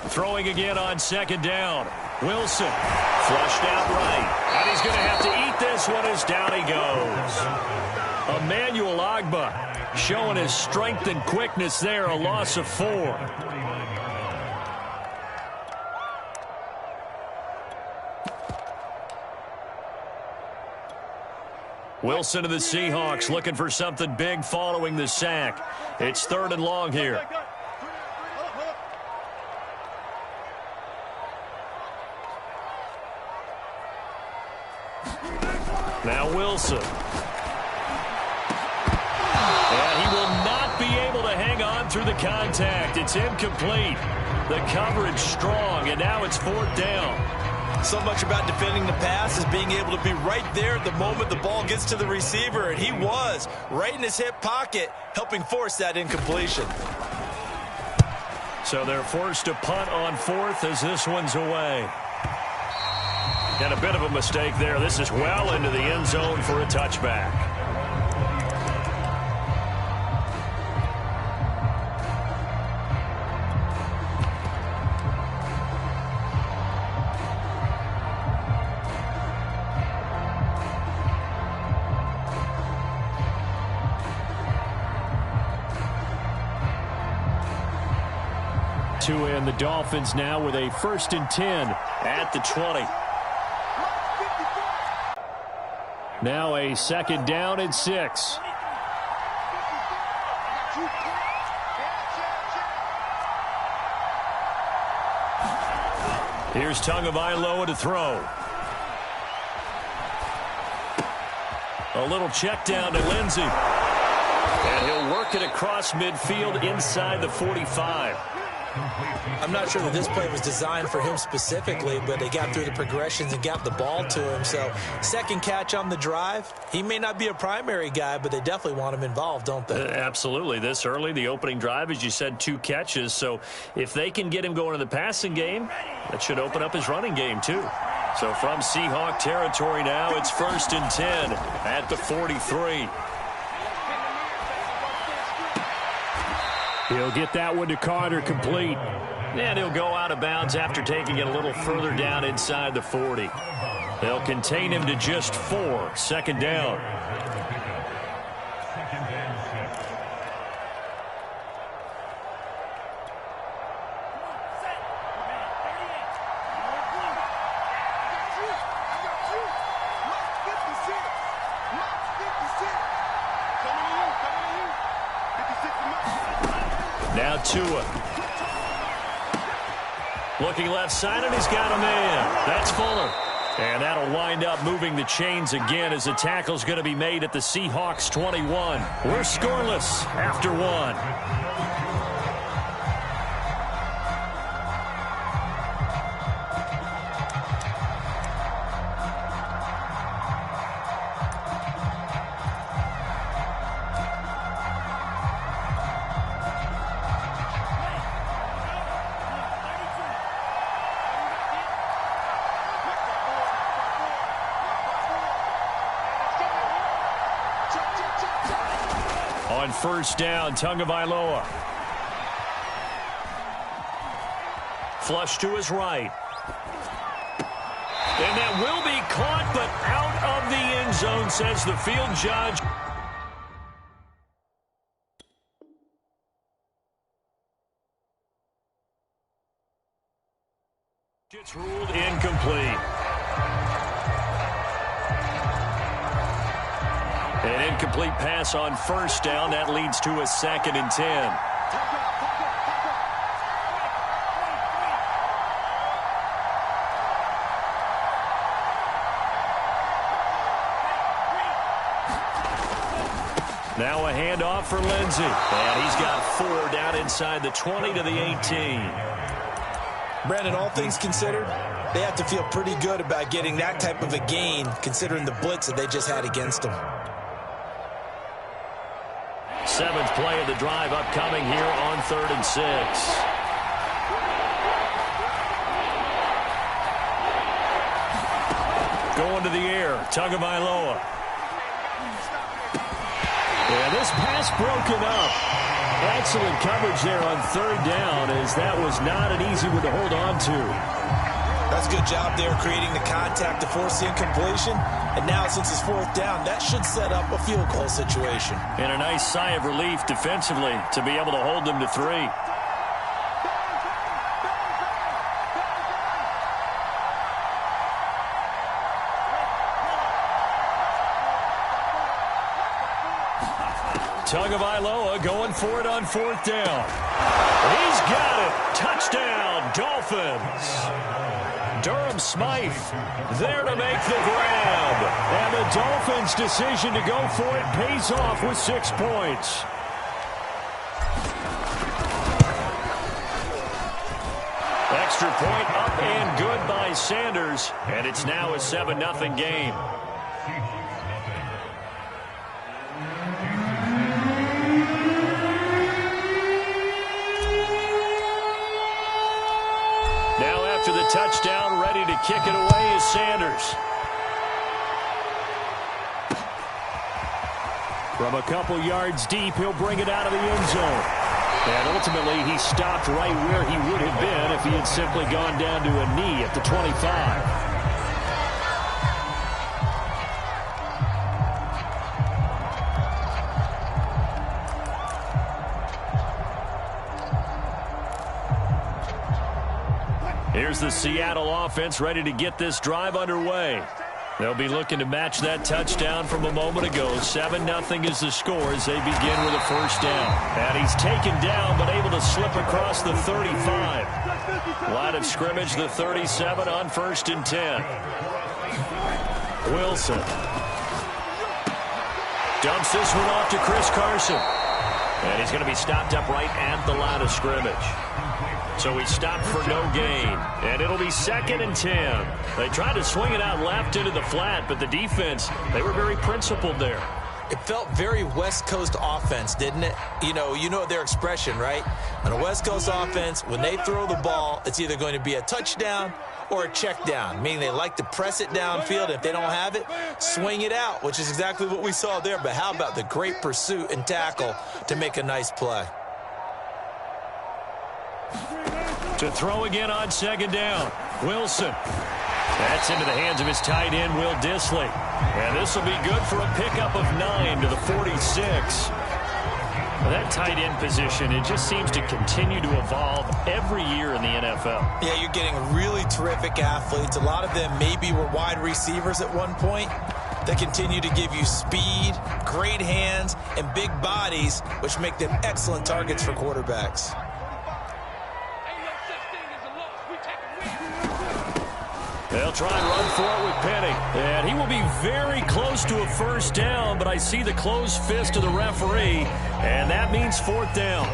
Throwing again on 2nd down. Wilson flushed out right, and he's going to have to eat this one as down he goes. Emmanuel Ogbah showing his strength and quickness there, a loss of 4. Wilson of the Seahawks looking for something big following the sack. It's 3rd and long here. Now Wilson. And he will not be able to hang on through the contact. It's incomplete. The coverage strong, and now it's 4th down. So much about defending the pass is being able to be right there at the moment the ball gets to the receiver, and he was right in his hip pocket, helping force that incompletion. So they're forced to punt on 4th as this one's away. And a bit of a mistake there. This is well into the end zone for a touchback. And the Dolphins now with a 1st and 10 at the 20. Now a 2nd down and 6. Here's Tagovailoa to throw. A little check down to Lindsey. And he'll work it across midfield inside the 45. I'm not sure that this play was designed for him specifically, but they got through the progressions and got the ball to him. So, second catch on the drive. He may not be a primary guy, but they definitely want him involved, don't they? Absolutely. This early, the opening drive, as you said, 2 catches. So, if they can get him going in the passing game, that should open up his running game, too. So, from Seahawk territory now, it's 1st and 10 at the 43. He'll get that one to Carter, complete. And he'll go out of bounds after taking it a little further down inside the 40. They'll contain him to just 4. 2nd down. Now Tua. Looking left side, and he's got a man. That's Fuller. And that'll wind up moving the chains again as the tackle's going to be made at the Seahawks 21. We're scoreless after 1. On 1st down, Tagovailoa. Flush to his right. And that will be caught, but out of the end zone, says the field judge. It's ruled incomplete. An incomplete pass on 1st down. That leads to a 2nd and 10. Now a handoff for Lindsey. And he's got 4 down inside the 20 to the 18. Brandon, all things considered, they have to feel pretty good about getting that type of a gain, considering the blitz that they just had against them. 7th play of the drive upcoming here on 3rd and 6. Going to the air, Tagovailoa. And this pass broken up. Excellent coverage there on 3rd down, as that was not an easy one to hold on to. That's a good job there creating the contact to force the incompletion. And now, since it's 4th down, that should set up a field goal situation. And a nice sigh of relief defensively to be able to hold them to 3. Tagovailoa going for it on 4th down. He's got it. Touchdown, Dolphins. Durham Smythe there to make the grab. And the Dolphins' decision to go for it pays off with 6 points. Extra point up and good by Sanders. And it's now a 7-0 game. To the touchdown, ready to kick it away is Sanders. From a couple yards deep, he'll bring it out of the end zone. And ultimately, he stopped right where he would have been if he had simply gone down to a knee at the 25. Here's the Seattle offense ready to get this drive underway. They'll be looking to match that touchdown from a moment ago. 7-0 is the score as they begin with a first down. And he's taken down but able to slip across the 35. Line of scrimmage, the 37 on 1st and 10. Wilson dumps this one off to Chris Carson. And he's going to be stopped up right at the line of scrimmage. So he stopped for no gain. And it'll be 2nd and 10. They tried to swing it out left into the flat, but the defense, they were very principled there. It felt very West Coast offense, didn't it? You know their expression, right? On a West Coast offense, when they throw the ball, it's either going to be a touchdown or a check down, meaning they like to press it downfield. If they don't have it, swing it out, which is exactly what we saw there. But how about the great pursuit and tackle to make a nice play? To throw again on 2nd down. Wilson. That's into the hands of his tight end, Will Dissly. And this will be good for a pickup of 9 to the 46. Well, that tight end position, it just seems to continue to evolve every year in the NFL. Yeah, you're getting really terrific athletes. A lot of them maybe were wide receivers at one point. They continue to give you speed, great hands, and big bodies, which make them excellent targets for quarterbacks. They'll try and run for it with Penny. And he will be very close to a first down, but I see the closed fist of the referee, and that means 4th down.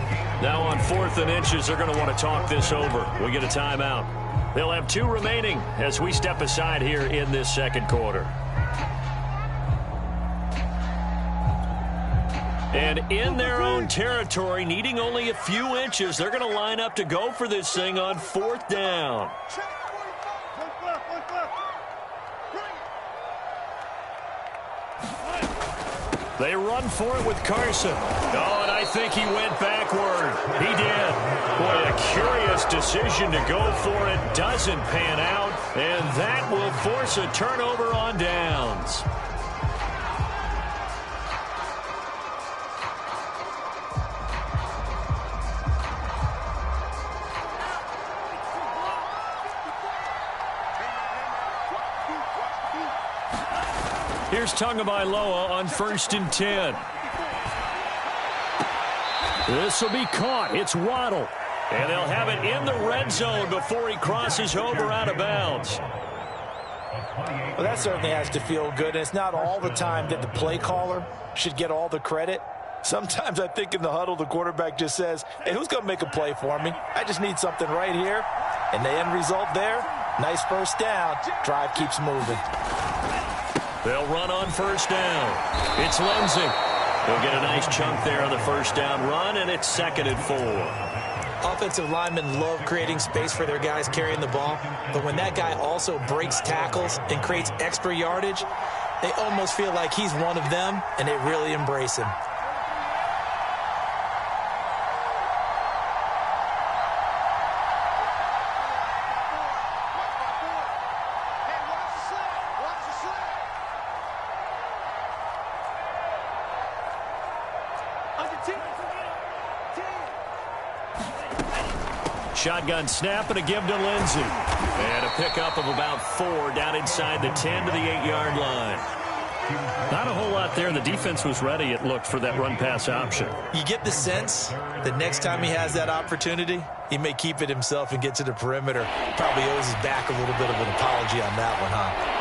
Now on 4th and inches, they're going to want to talk this over. We get a timeout. They'll have 2 remaining as we step aside here in this 2nd quarter. And in their own territory, needing only a few inches, they're going to line up to go for this thing on 4th down. They run for it with Carson. Oh, and I think he went backward. He did. Boy, a curious decision to go for it. Doesn't pan out, and that will force a turnover on downs. Here's Tagovailoa on 1st and 10. This will be caught. It's Waddle. And they'll have it in the red zone before he crosses over out of bounds. Well, that certainly has to feel good. And it's not all the time that the play caller should get all the credit. Sometimes I think in the huddle, the quarterback just says, hey, who's going to make a play for me? I just need something right here. And the end result there, nice first down. Drive keeps moving. They'll run on 1st down. It's Lindsey. He'll get a nice chunk there on the first down run, and it's 2nd and 4. Offensive linemen love creating space for their guys carrying the ball, but when that guy also breaks tackles and creates extra yardage, they almost feel like he's one of them, and they really embrace him. Shotgun snap and a give to Lindsey. And a pickup of about 4 down inside the 10 to the 8-yard line. Not a whole lot there. The defense was ready, it looked, for that run-pass option. You get the sense that next time he has that opportunity, he may keep it himself and get to the perimeter. Probably owes his back a little bit of an apology on that one, huh?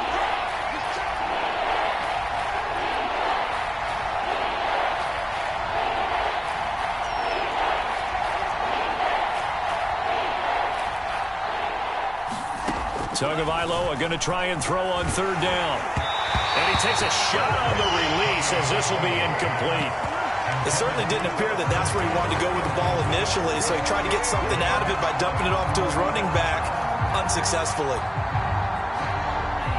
Tagovailoa going to try and throw on 3rd down. And he takes a shot on the release as this will be incomplete. It certainly didn't appear that that's where he wanted to go with the ball initially, so he tried to get something out of it by dumping it off to his running back unsuccessfully.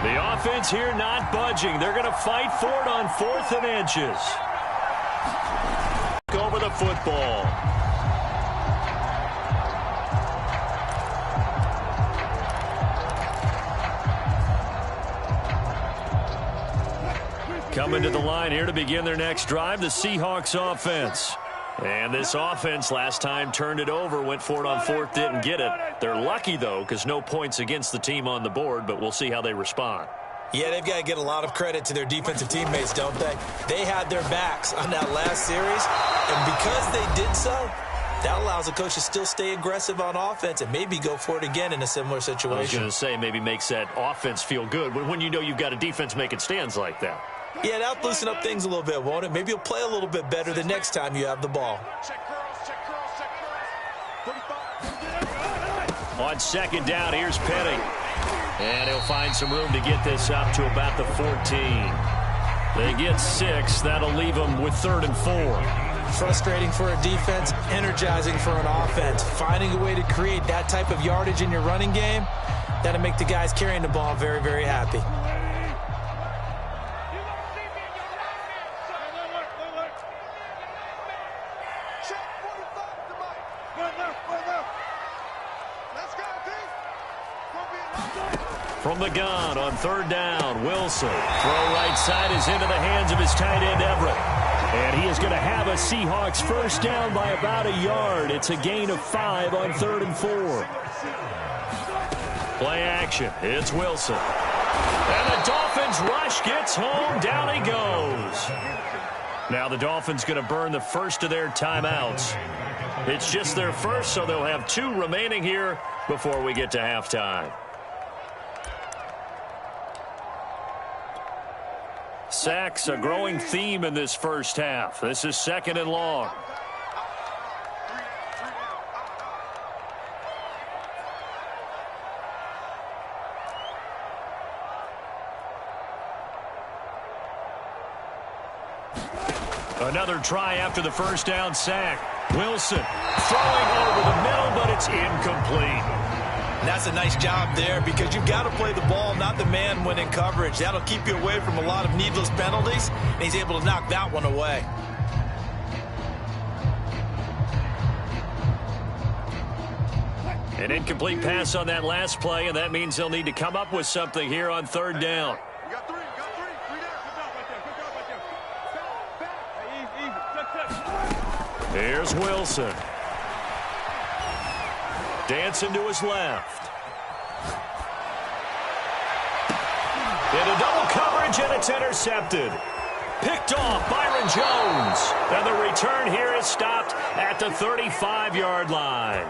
The offense here not budging. They're going to fight for it on 4th and inches. Over the football. Coming to the line here to begin their next drive, the Seahawks offense. And this offense last time turned it over, went for it on 4th, didn't get it. They're lucky, though, because no points against the team on the board, but we'll see how they respond. Yeah, they've got to get a lot of credit to their defensive teammates, don't they? They had their backs on that last series, and because they did so, that allows the coach to still stay aggressive on offense and maybe go for it again in a similar situation. I was going to say maybe makes that offense feel good when you know you've got a defense making stands like that. Yeah, that'll loosen up things a little bit, won't it? Maybe you'll play a little bit better the next time you have the ball. On second down, here's Penny. And he'll find some room to get this up to about the 14. They get 6. That'll leave them with 3rd and 4. Frustrating for a defense, energizing for an offense. Finding a way to create that type of yardage in your running game, that'll make the guys carrying the ball very, very happy. From the gun on 3rd down, Wilson. Throw right side is into the hands of his tight end, Everett. And he is going to have a Seahawks first down by about a yard. It's a gain of 5 on 3rd and 4. Play action. It's Wilson. And the Dolphins rush gets home. Down he goes. Now the Dolphins going to burn the first of their timeouts. It's just their first, so they'll have 2 remaining here before we get to halftime. Sacks, a growing theme in this first half. This is 2nd and long. Another try after the first down sack. Wilson throwing over the middle, but it's incomplete. That's a nice job there because you've got to play the ball, not the man when in coverage. That'll keep you away from a lot of needless penalties, and he's able to knock that one away. An incomplete pass on that last play, and that means they'll need to come up with something here on 3rd down. We got 3. We got 3. 3 down. Good job right there. Good job right there. Easy. Here's Wilson. Dancing to his left. Into double coverage, and it's intercepted. Picked off Byron Jones. And the return here is stopped at the 35-yard line.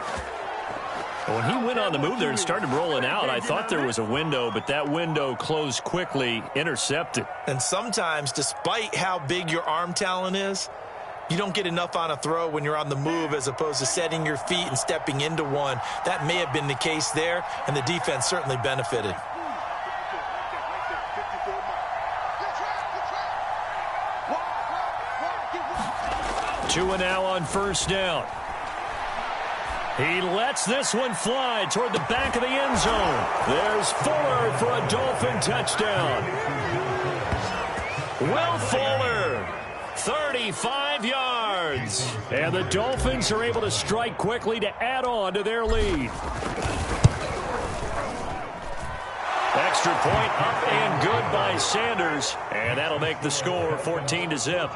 When he went on the move there and started rolling out, I thought there was a window, but that window closed quickly, intercepted. And sometimes, despite how big your arm talent is, you don't get enough on a throw when you're on the move as opposed to setting your feet and stepping into one. That may have been the case there, and the defense certainly benefited. Two and now on first down. He lets this one fly toward the back of the end zone. There's Fuller for a Dolphin touchdown. Will Fuller, 35 yards. And the Dolphins are able to strike quickly to add on to their lead. Extra point up and good by Sanders. And that'll make the score 14-0.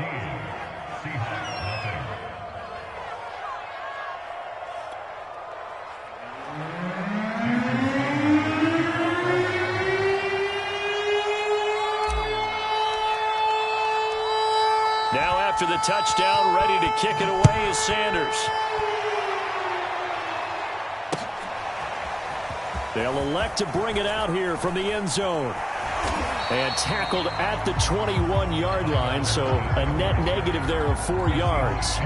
Now after the touchdown, ready to kick it away is Sanders. They'll elect to bring it out here from the end zone. And tackled at the 21-yard line, so a net negative there of 4 yards.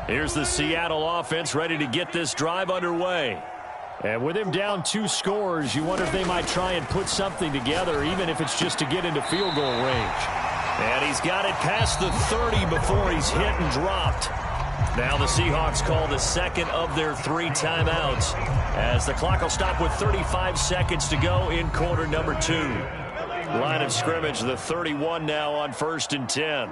Here's the Seattle offense ready to get this drive underway. And with him down 2 scores, you wonder if they might try and put something together, even if it's just to get into field goal range. And he's got it past the 30 before he's hit and dropped. Now the Seahawks call the second of their 3 timeouts, as the clock will stop with 35 seconds to go in quarter number 2. Line of scrimmage, the 31 now on 1st and 10.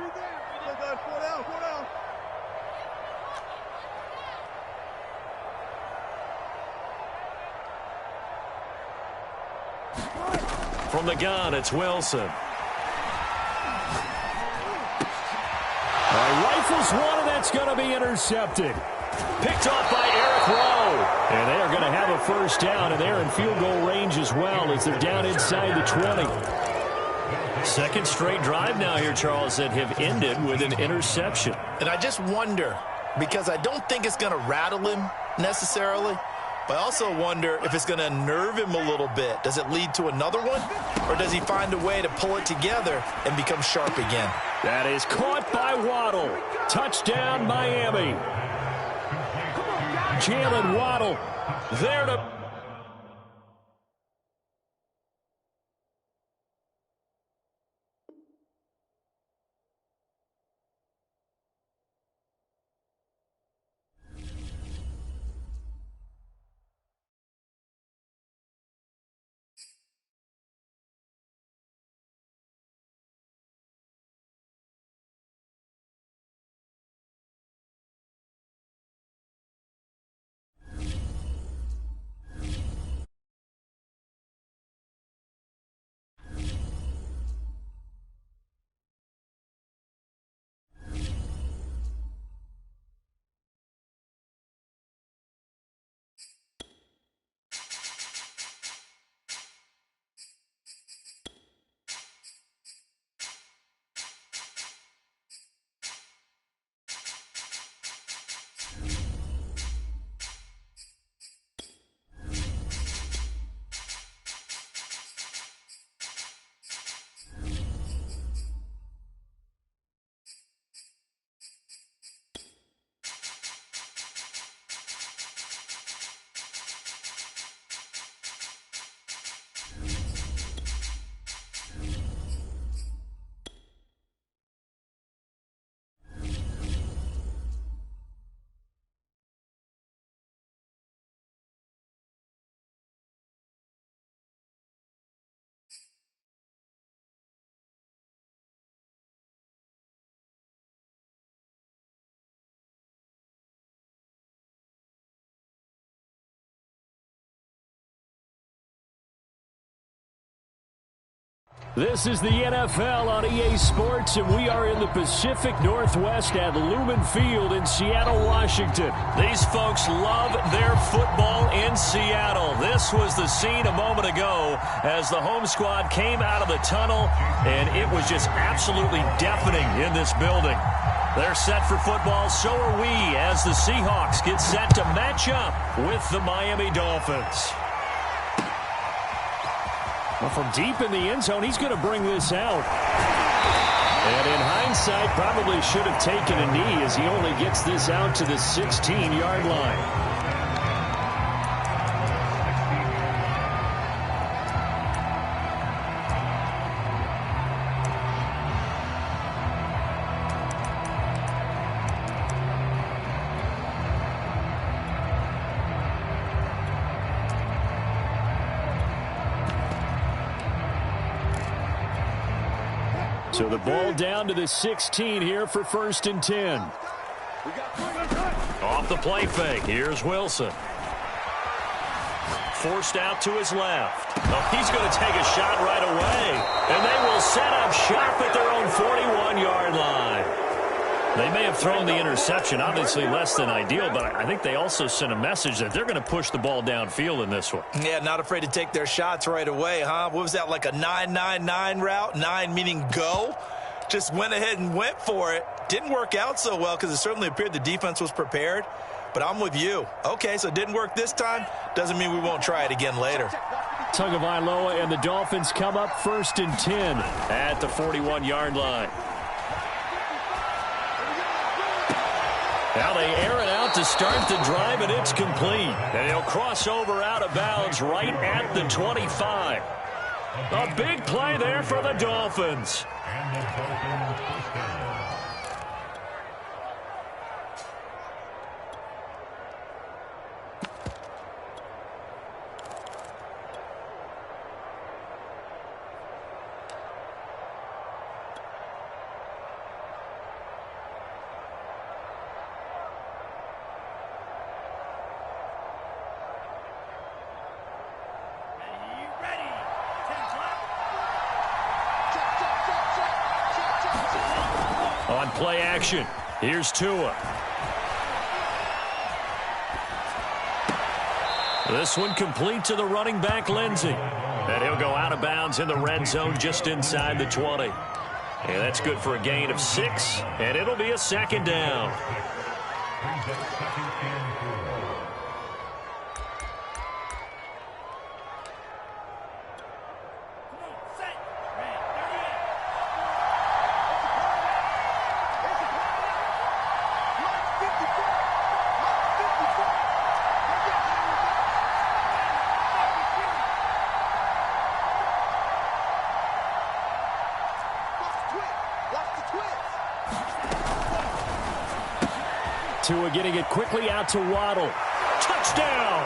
From the gun, it's Wilson. Rifles one, and that's going to be intercepted. Picked off by Eric Rowe. And they are going to have a first down, and they're in field goal range as well as they're down inside the 20. Second straight drive now here, Charles, that have ended with an interception. And I just wonder, because I don't think it's going to rattle him necessarily, but I also wonder if it's going to unnerve him a little bit. Does it lead to another one, or does he find a way to pull it together and become sharp again? That is caught by Waddle. Touchdown, Miami. Jalen Waddle there to... This is the NFL on EA Sports, and we are in the Pacific Northwest at Lumen Field in Seattle, Washington. These folks love their football in Seattle. This was the scene a moment ago as the home squad came out of the tunnel, and it was just absolutely deafening in this building. They're set for football, so are we, as the Seahawks get set to match up with the Miami Dolphins. Well, from deep in the end zone, he's going to bring this out. And in hindsight, probably should have taken a knee as he only gets this out to the 16-yard line. So the ball down to the 16 here for 1st and 10. Off the play fake. Here's Wilson. Forced out to his left. Oh, he's going to take a shot right away. And they will set up shop at their own 41-yard line. They may have thrown the interception, obviously less than ideal, but I think they also sent a message that they're going to push the ball downfield in this one. Yeah, not afraid to take their shots right away, huh? What was that, like a 9-9-9 route? 9 meaning go? Just went ahead and went for it. Didn't work out so well because it certainly appeared the defense was prepared. But I'm with you. Okay, so it didn't work this time. Doesn't mean we won't try it again later. Tagovailoa and the Dolphins come up 1st and 10 at the 41-yard line. Now they air it out to start the drive, and it's complete. And he'll cross over out of bounds right at the 25. A big play there for the Dolphins. On play action, here's Tua. This one complete to the running back, Lindsey. And he'll go out of bounds in the red zone just inside the 20. And that's good for a gain of 6, and it'll be a second down. Tua getting it quickly out to Waddle. Touchdown!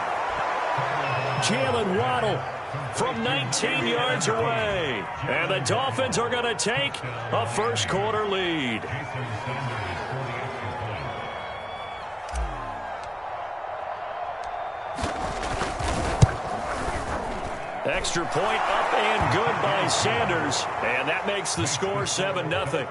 Jalen Waddle from 19 yards away. And the Dolphins are going to take a first-quarter lead. Extra point up and good by Sanders. And that makes the score 7-0.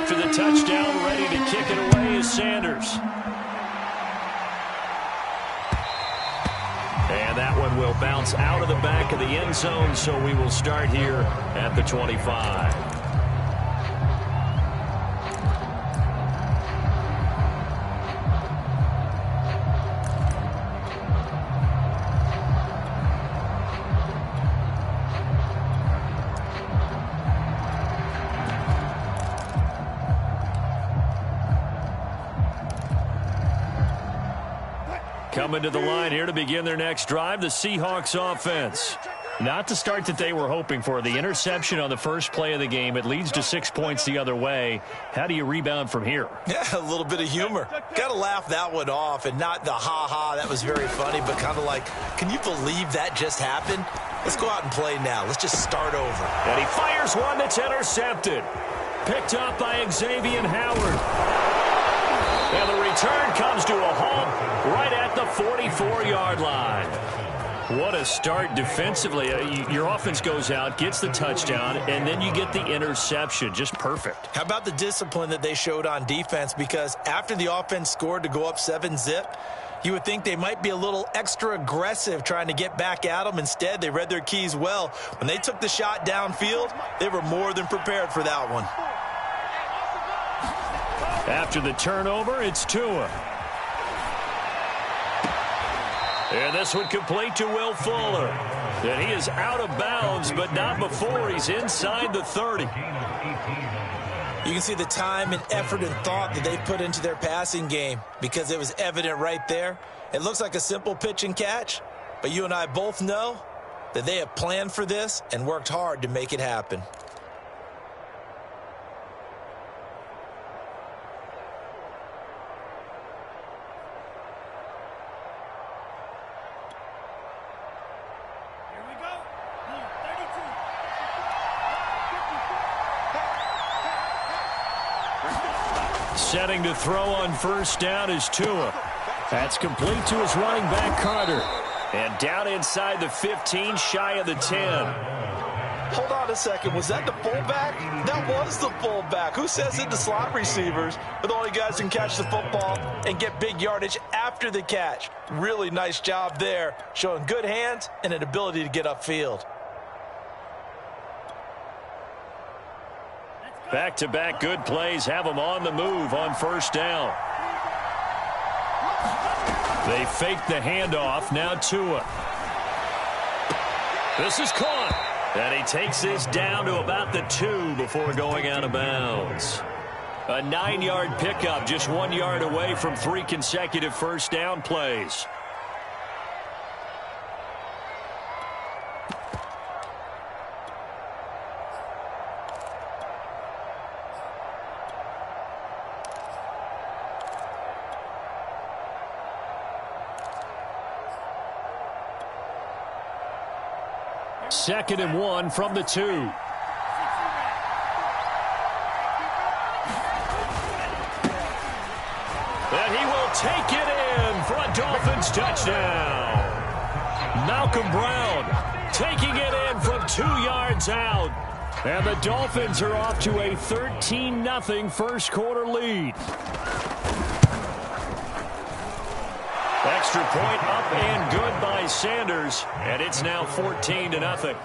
After the touchdown, ready to kick it away is Sanders. And that one will bounce out of the back of the end zone, so we will start here at the 25. Coming to the line here to begin their next drive, the Seahawks offense. Not the start that they were hoping for. The interception on the first play of the game. It leads to 6 points the other way. How do you rebound from here? Yeah, a little bit of humor. Got to laugh that one off, and not the ha-ha, that was very funny, but kind of like, can you believe that just happened? Let's go out and play now. Let's just start over. And he fires one that's intercepted. Picked up by Xavier Howard. And the return comes to a halt right at the 44-yard line. What a start defensively. Your offense goes out, gets the touchdown, and then you get the interception. Just perfect. How about the discipline that they showed on defense? Because after the offense scored to go up 7-zip, you would think they might be a little extra aggressive trying to get back at them. Instead, they read their keys well. When they took the shot downfield, they were more than prepared for that one. After the turnover, it's Tua. And this one complete to Will Fuller. And he is out of bounds, but not before he's inside the 30. You can see the time and effort and thought that they put into their passing game because it was evident right there. It looks like a simple pitch and catch, but you and I both know that they have planned for this and worked hard to make it happen. Setting to throw on first down is Tua. That's complete to his running back, Carter. And down inside the 15, shy of the 10. Hold on a second. Was that the fullback? That was the fullback. Who says it? The slot receivers are the only guys who can catch the football and get big yardage after the catch. Really nice job there, showing good hands and an ability to get upfield. Back-to-back good plays have them on the move on first down. They fake the handoff. Now Tua. This is caught. And he takes this down to about the 2 before going out of bounds. A 9-yard pickup, just 1 yard away from 3 consecutive first down plays. 2nd and 1 from the 2. And he will take it in for a Dolphins touchdown. Malcolm Brown taking it in from 2 yards out. And the Dolphins are off to a 13-0 first quarter lead. Extra point up and good by Sanders. And it's now 14-0.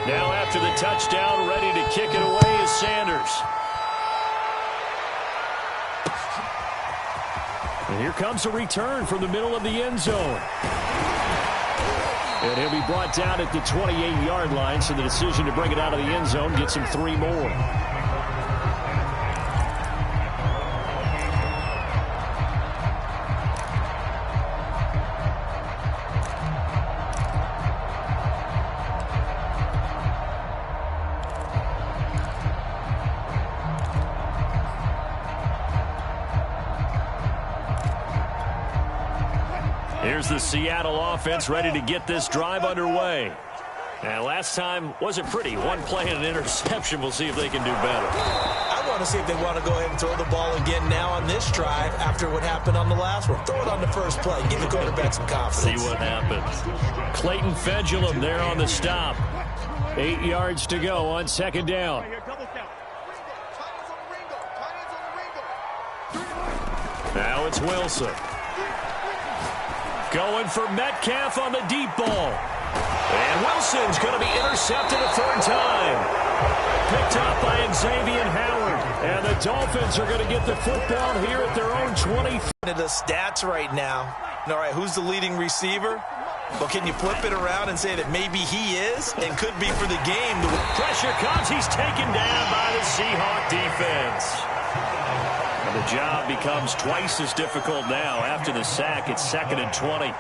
Now after the touchdown, ready to kick it away is Sanders. And here comes a return from the middle of the end zone. And he'll be brought down at the 28-yard line, so the decision to bring it out of the end zone gets him 3 more. Here's the Seattle offense ready to get this drive underway. And last time wasn't pretty. One play and an interception. We'll see if they can do better. I want to see if they want to go ahead and throw the ball again now on this drive after what happened on the last one. Throw it on the first play. Give the quarterback some confidence. See what happens. Clayton Fedulum there on the stop. 8 yards to go on 2nd down. Now it's Wilson. Going for Metcalf on the deep ball. And Wilson's going to be intercepted a 3rd time. Picked up by Xavier Howard. And the Dolphins are going to get the football here at their own 20. The stats right now. All right, who's the leading receiver? Well, can you flip it around and say that maybe he is and could be for the game? Pressure comes. He's taken down by the Seahawk defense. And the job becomes twice as difficult now after the sack. It's 2nd and 20.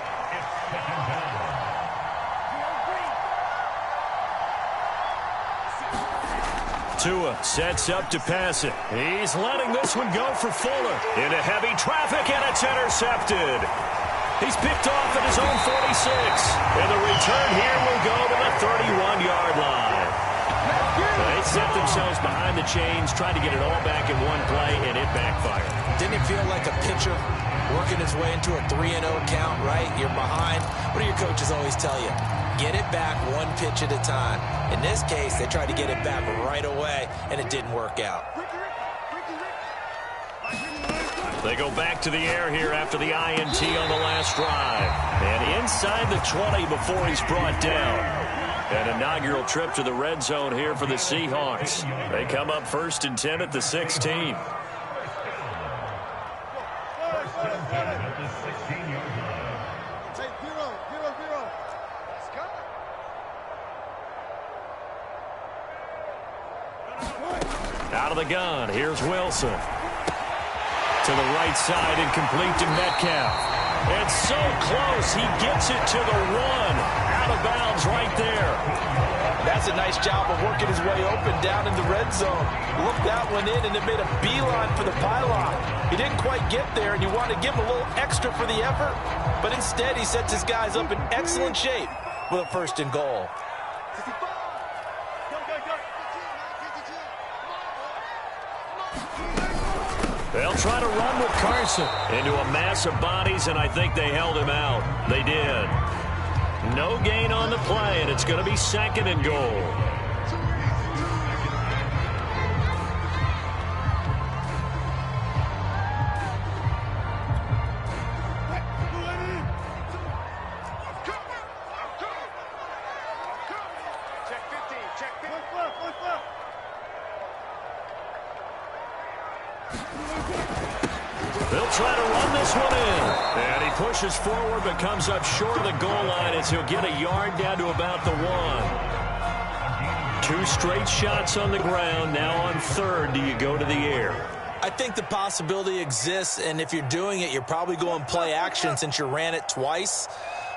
Tua sets up to pass it. He's letting this one go for Fuller. Into heavy traffic, and it's intercepted. He's picked off at his own 46. And the return here will go to the 31-yard line. They set themselves behind the chains, tried to get it all back in one play, and it backfired. Didn't it feel like a pitcher working his way into a 3-0 count, right? You're behind. What do your coaches always tell you? Get it back one pitch at a time. In this case, they tried to get it back right away, and it didn't work out. They go back to the air here after the INT on the last drive. And inside the 20 before he's brought down. An inaugural trip to the red zone here for the Seahawks. They come up 1st and 10 at the 16. Out of the gun, here's Wilson. To the right side and complete to Metcalf. It's so close, he gets it to the 1. Out of bounds right there. That's a nice job of working his way open down in the red zone. Looked that one in and it made a beeline for the pylon. He didn't quite get there, and you want to give him a little extra for the effort, but instead he sets his guys up in excellent shape with a 1st and goal. They'll try to run with Carson into a mass of bodies, and I think they held him out. They did. No gain on the play, and it's going to be 2nd and goal. They'll try to run this one in. And he pushes forward but comes up short of the goal line as he'll get a yard down to about the 1. 2 straight shots on the ground. Now on 3rd, do you go to the air? I think the possibility exists, and if you're doing it, you're probably going play action since you ran it twice.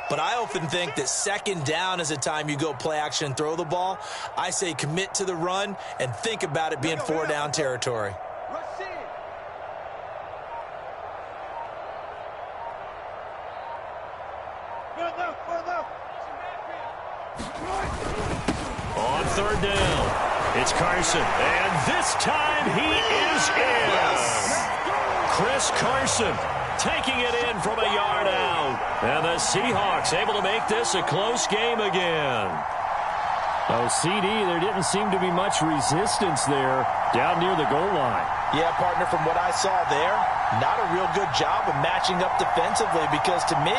But I often think that 2nd down is a time you go play action and throw the ball. I say commit to the run and think about it being 4-down territory. On third down, it's Carson. And this time he is in. Chris Carson taking it in from a yard out. And the Seahawks able to make this a close game again. Oh, CD, there didn't seem to be much resistance there down near the goal line. Yeah, partner, from what I saw there, not a real good job of matching up defensively because to me,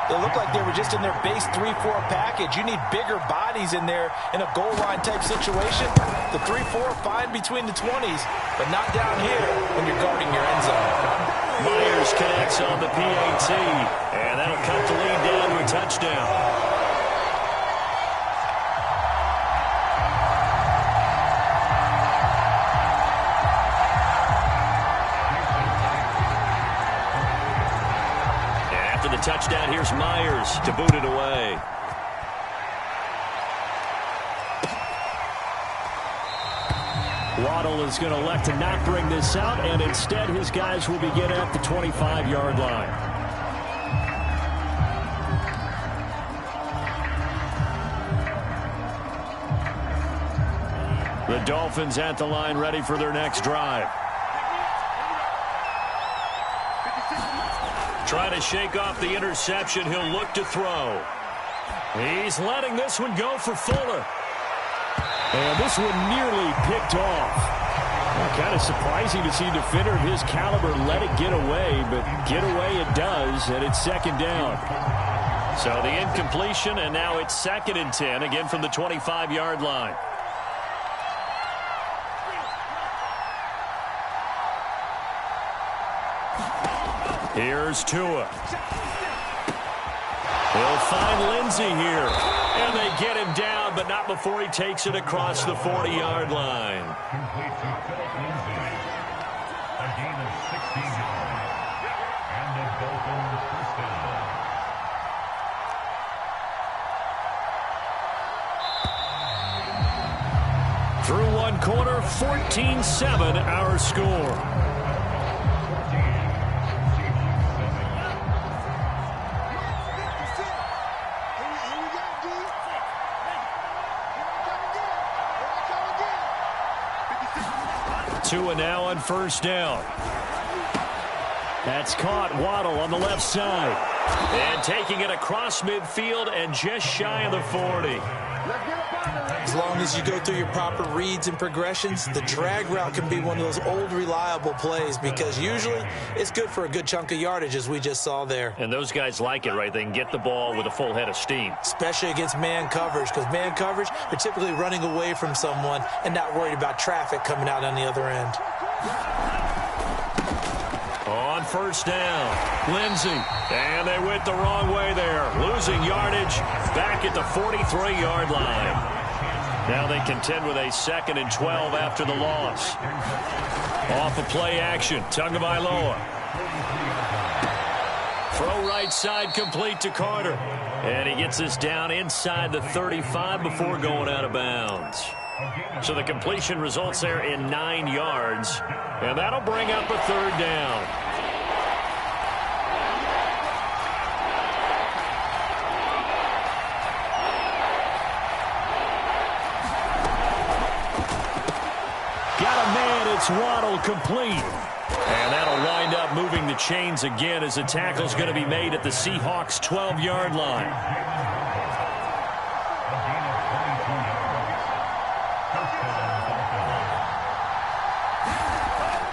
it looked like they were just in their base 3-4 package. You need bigger bodies in there in a goal line type situation. The 3-4 fine between the 20s, but not down here when you're guarding your end zone. Myers connects on the PAT, and that'll cut the lead down to a touchdown. Touchdown, here's Myers to boot it away. Waddle is going to elect to not bring this out, and instead his guys will begin at the 25-yard line. The Dolphins at the line ready for their next drive. Trying to shake off the interception. He'll look to throw. He's letting this one go for Fuller. And this one nearly picked off. Well, kind of surprising to see a defender of his caliber let it get away, but get away it does, and it's second down. So the incompletion, and now it's 2nd and 10, again from the 25-yard line. Here's Tua. He'll find Lindsey here. And they get him down, but not before he takes it across the 40-yard line. A gain of 16 yards. And the Dolphins first down. Through one quarter, 14-7 our score. Tua now on first down. That's caught. Waddle on the left side. And taking it across midfield and just shy of the 40. As long as you go through your proper reads and progressions, the drag route can be one of those old reliable plays because usually it's good for a good chunk of yardage as we just saw there. And those guys like it, right? They can get the ball with a full head of steam. Especially against man coverage because man coverage, they're typically running away from someone and not worried about traffic coming out on the other end. On first down, Lindsey. And they went the wrong way there. Losing yardage back at the 43-yard line. Now they contend with a 2nd and 12 after the loss. Off of play action, Tagovailoa. Throw right side complete to Carter. And he gets this down inside the 35 before going out of bounds. So the completion results there in 9 yards. And that'll bring up a 3rd down. It's Waddle complete. And that'll wind up moving the chains again as the tackle's going to be made at the Seahawks' 12-yard line.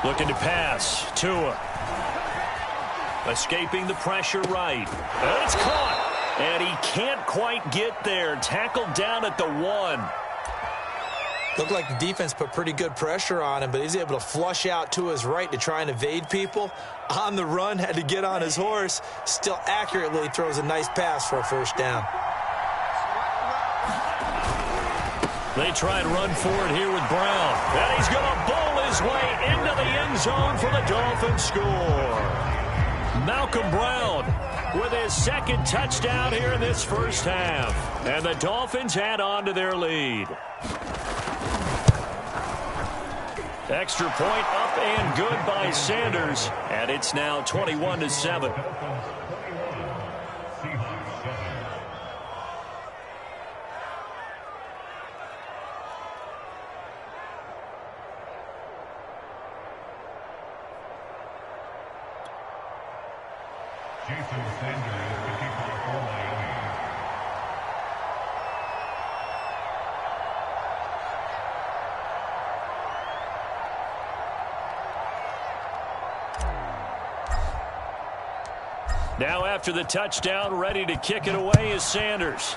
Looking to pass. Tua. Escaping the pressure right. And it's caught. And he can't quite get there. Tackled down at the 1. Looked like the defense put pretty good pressure on him, but he's able to flush out to his right to try and evade people. On the run, had to get on his horse. Still accurately throws a nice pass for a first down. They try and run forward here with Brown. And he's going to bowl his way into the end zone for the Dolphins score. Malcolm Brown with his 2nd touchdown here in this first half. And the Dolphins add on to their lead. Extra point up and good by Sanders. And it's now 21-7. Jason Sanders, the kicker for Miami. Now after the touchdown, ready to kick it away is Sanders.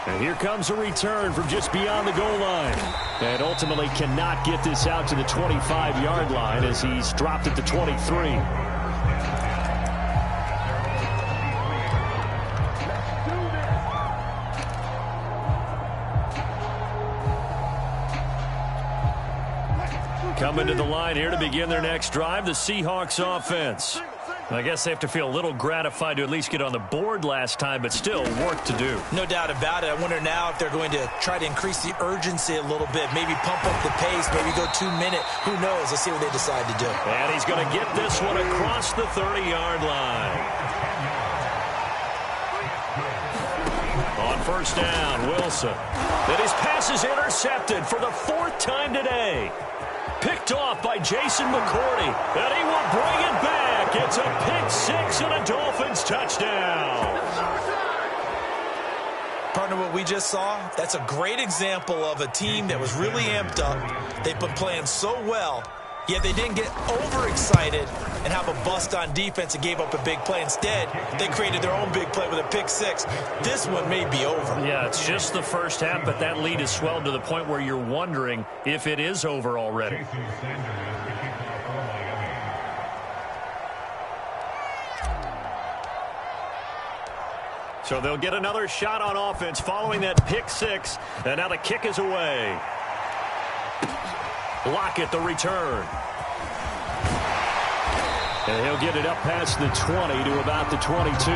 And here comes a return from just beyond the goal line. And ultimately cannot get this out to the 25-yard line as he's dropped at the 23. Coming to the line here to begin their next drive, the Seahawks offense. I guess they have to feel a little gratified to at least get on the board last time, but still work to do. No doubt about it. I wonder now if they're going to try to increase the urgency a little bit, maybe pump up the pace, maybe go 2 minute. Who knows? Let's see what they decide to do. And he's going to get this one across the 30-yard line. On first down, Wilson. And his pass is intercepted for the 4th time today. Picked off by Jason McCourty, and he will bring it back. It's a pick-6 and a Dolphins touchdown. Partner, what we just saw, that's a great example of a team that was really amped up. They've been playing so well, yet they didn't get overexcited and have a bust on defense and gave up a big play. Instead, they created their own big play with a pick-6. This one may be over. Yeah, it's just the first half, but that lead has swelled to the point where you're wondering if it is over already. Jason Sanders, the kicker for Miami. So they'll get another shot on offense following that pick-6, and now the kick is away. Lockett, the return. And he'll get it up past the 20 to about the 22.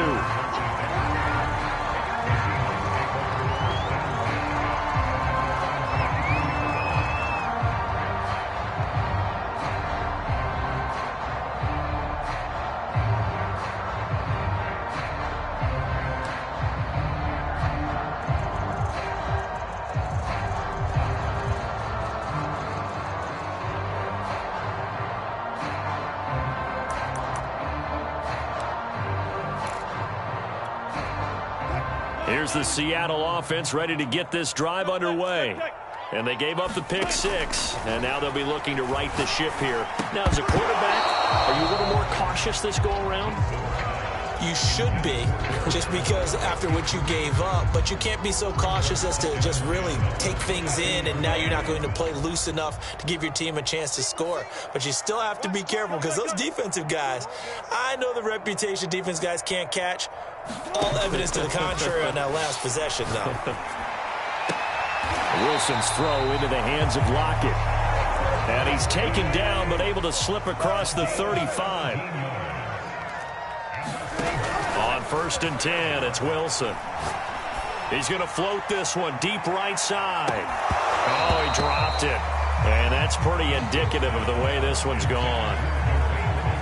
Here's the Seattle offense ready to get this drive underway. And they gave up the pick-6, and now they'll be looking to right the ship here. Now, as a quarterback, are you a little more cautious this go-around? You should be, just because after what you gave up, but you can't be so cautious as to just really take things in, and now you're not going to play loose enough to give your team a chance to score. But you still have to be careful, because those defensive guys, I know the reputation defense guys can't catch. All evidence to the contrary on that last possession, though. Wilson's throw into the hands of Lockett. And he's taken down, but able to slip across the 35. On 1st and 10, it's Wilson. He's going to float this one deep right side. Oh, he dropped it. And that's pretty indicative of the way this one's gone.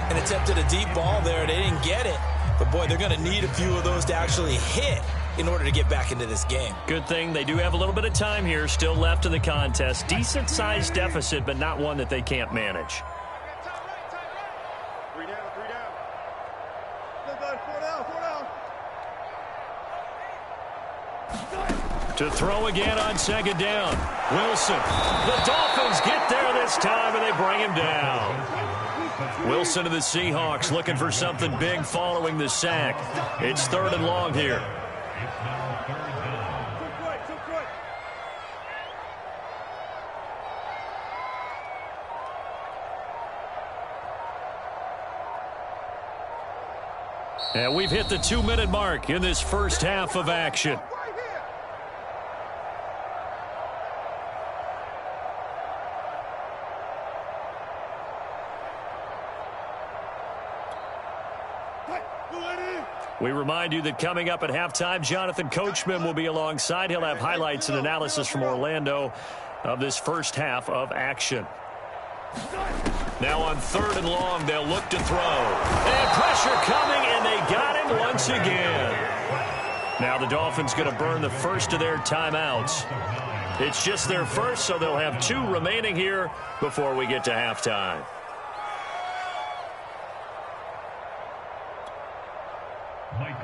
And attempted a deep ball there. They didn't get it. But, boy, they're going to need a few of those to actually hit in order to get back into this game. Good thing they do have a little bit of time here still left in the contest. Decent-sized deficit, but not one that they can't manage. 3 down, 3 down. Good, 4 down, 4 down. To throw again on 2nd down. Wilson. The Dolphins get there this time, and they bring him down. Wilson to the Seahawks looking for something big following the sack. It's 3rd and long here. It's now 3rd down. And we've hit the 2-minute mark in this first half of action. We remind you that coming up at halftime, Jonathan Coachman will be alongside. He'll have highlights and analysis from Orlando of this first half of action. Now on 3rd and long, they'll look to throw. And pressure coming, and they got him once again. Now the Dolphins going to burn the first of their timeouts. It's just their first, so they'll have 2 remaining here before we get to halftime.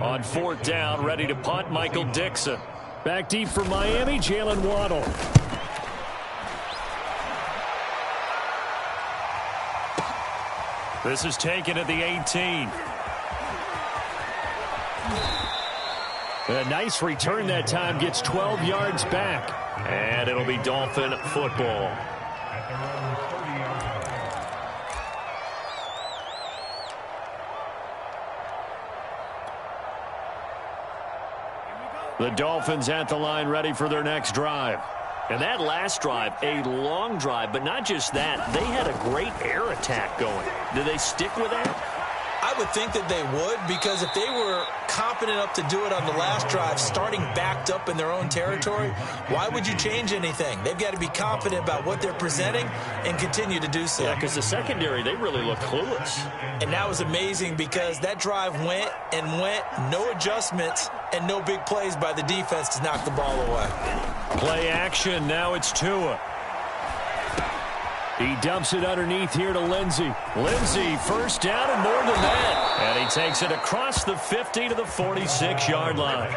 On 4th down, ready to punt, Michael Dixon. Back deep for Miami, Jalen Waddle. This is taken at the 18. A nice return that time, gets 12 yards back. And it'll be Dolphin football. At their own 30-yard line. The Dolphins at the line, ready for their next drive. And that last drive, a long drive, but not just that. They had a great air attack going. Do they stick with that? I would think that they would, because if they were confident enough to do it on the last drive, starting backed up in their own territory, why would you change anything? They've got to be confident about what they're presenting and continue to do so. Yeah, because the secondary, they really look clueless. And that was amazing because that drive went and went, no adjustments, and no big plays by the defense to knock the ball away. Play action, now it's Tua. He dumps it underneath here to Lindsey. Lindsey, first down and more than that. And he takes it across the 50 to the 46-yard line.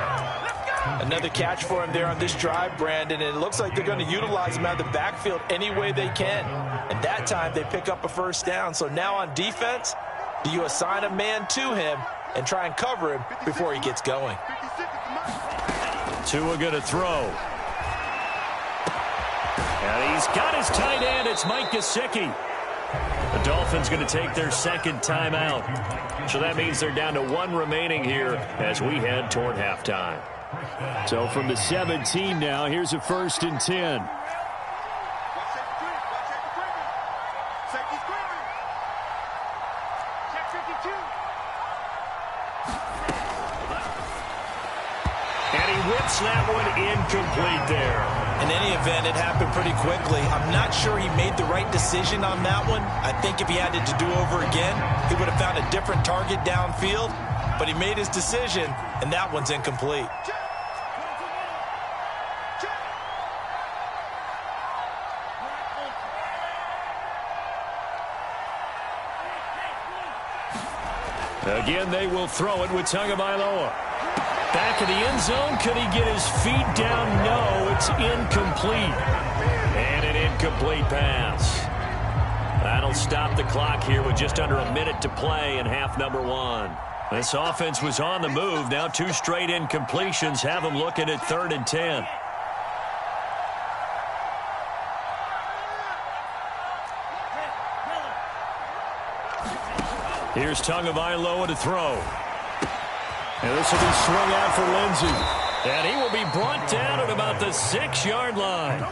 Another catch for him there on this drive, Brandon, and it looks like they're going to utilize him out of the backfield any way they can. And that time they pick up a first down. So now on defense, do you assign a man to him and try and cover him before he gets going? Tua going to throw. And he's got his tight end. It's Mike Gesicki. The Dolphins going to take their second timeout. So that means they're down to 1 remaining here as we head toward halftime. So from the 17 now, here's a 1st and 10. And he whips that one incomplete there. In any event, it happened pretty quickly. I'm not sure he made the right decision on that one. I think if he had it to do over again, he would have found a different target downfield. But he made his decision, and that one's incomplete. Again, they will throw it with Tagovailoa. Back in the end zone. Could he get his feet down? No, it's incomplete. And an incomplete pass. That'll stop the clock here with just under a minute to play in half number 1. This offense was on the move. Now 2 straight incompletions have them looking at 3rd and 10. Here's Tagovailoa to throw. And this will be swung out for Lindsey. And he will be brought down at about the 6-yard line.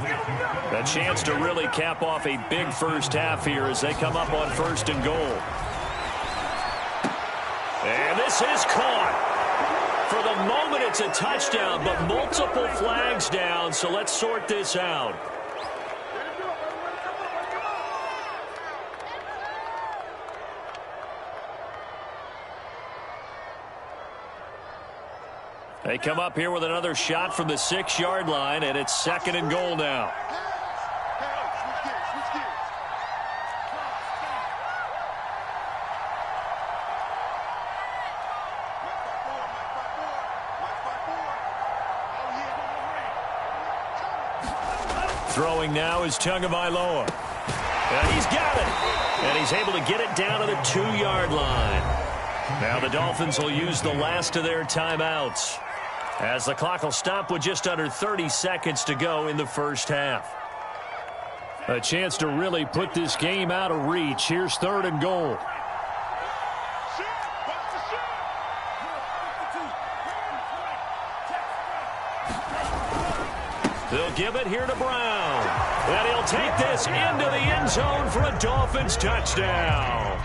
A chance to really cap off a big first half here as they come up on 1st and goal. And this is caught. For the moment, it's a touchdown, but multiple flags down, so let's sort this out. They come up here with another shot from the 6-yard line, and it's 2nd and goal now. Throwing now is Tagovailoa. And he's got it. And he's able to get it down to the 2-yard line. Now the Dolphins will use the last of their timeouts, as the clock will stop with just under 30 seconds to go in the first half. A chance to really put this game out of reach. Here's 3rd and goal. They'll give it here to Brown. And he'll take this into the end zone for a Dolphins touchdown.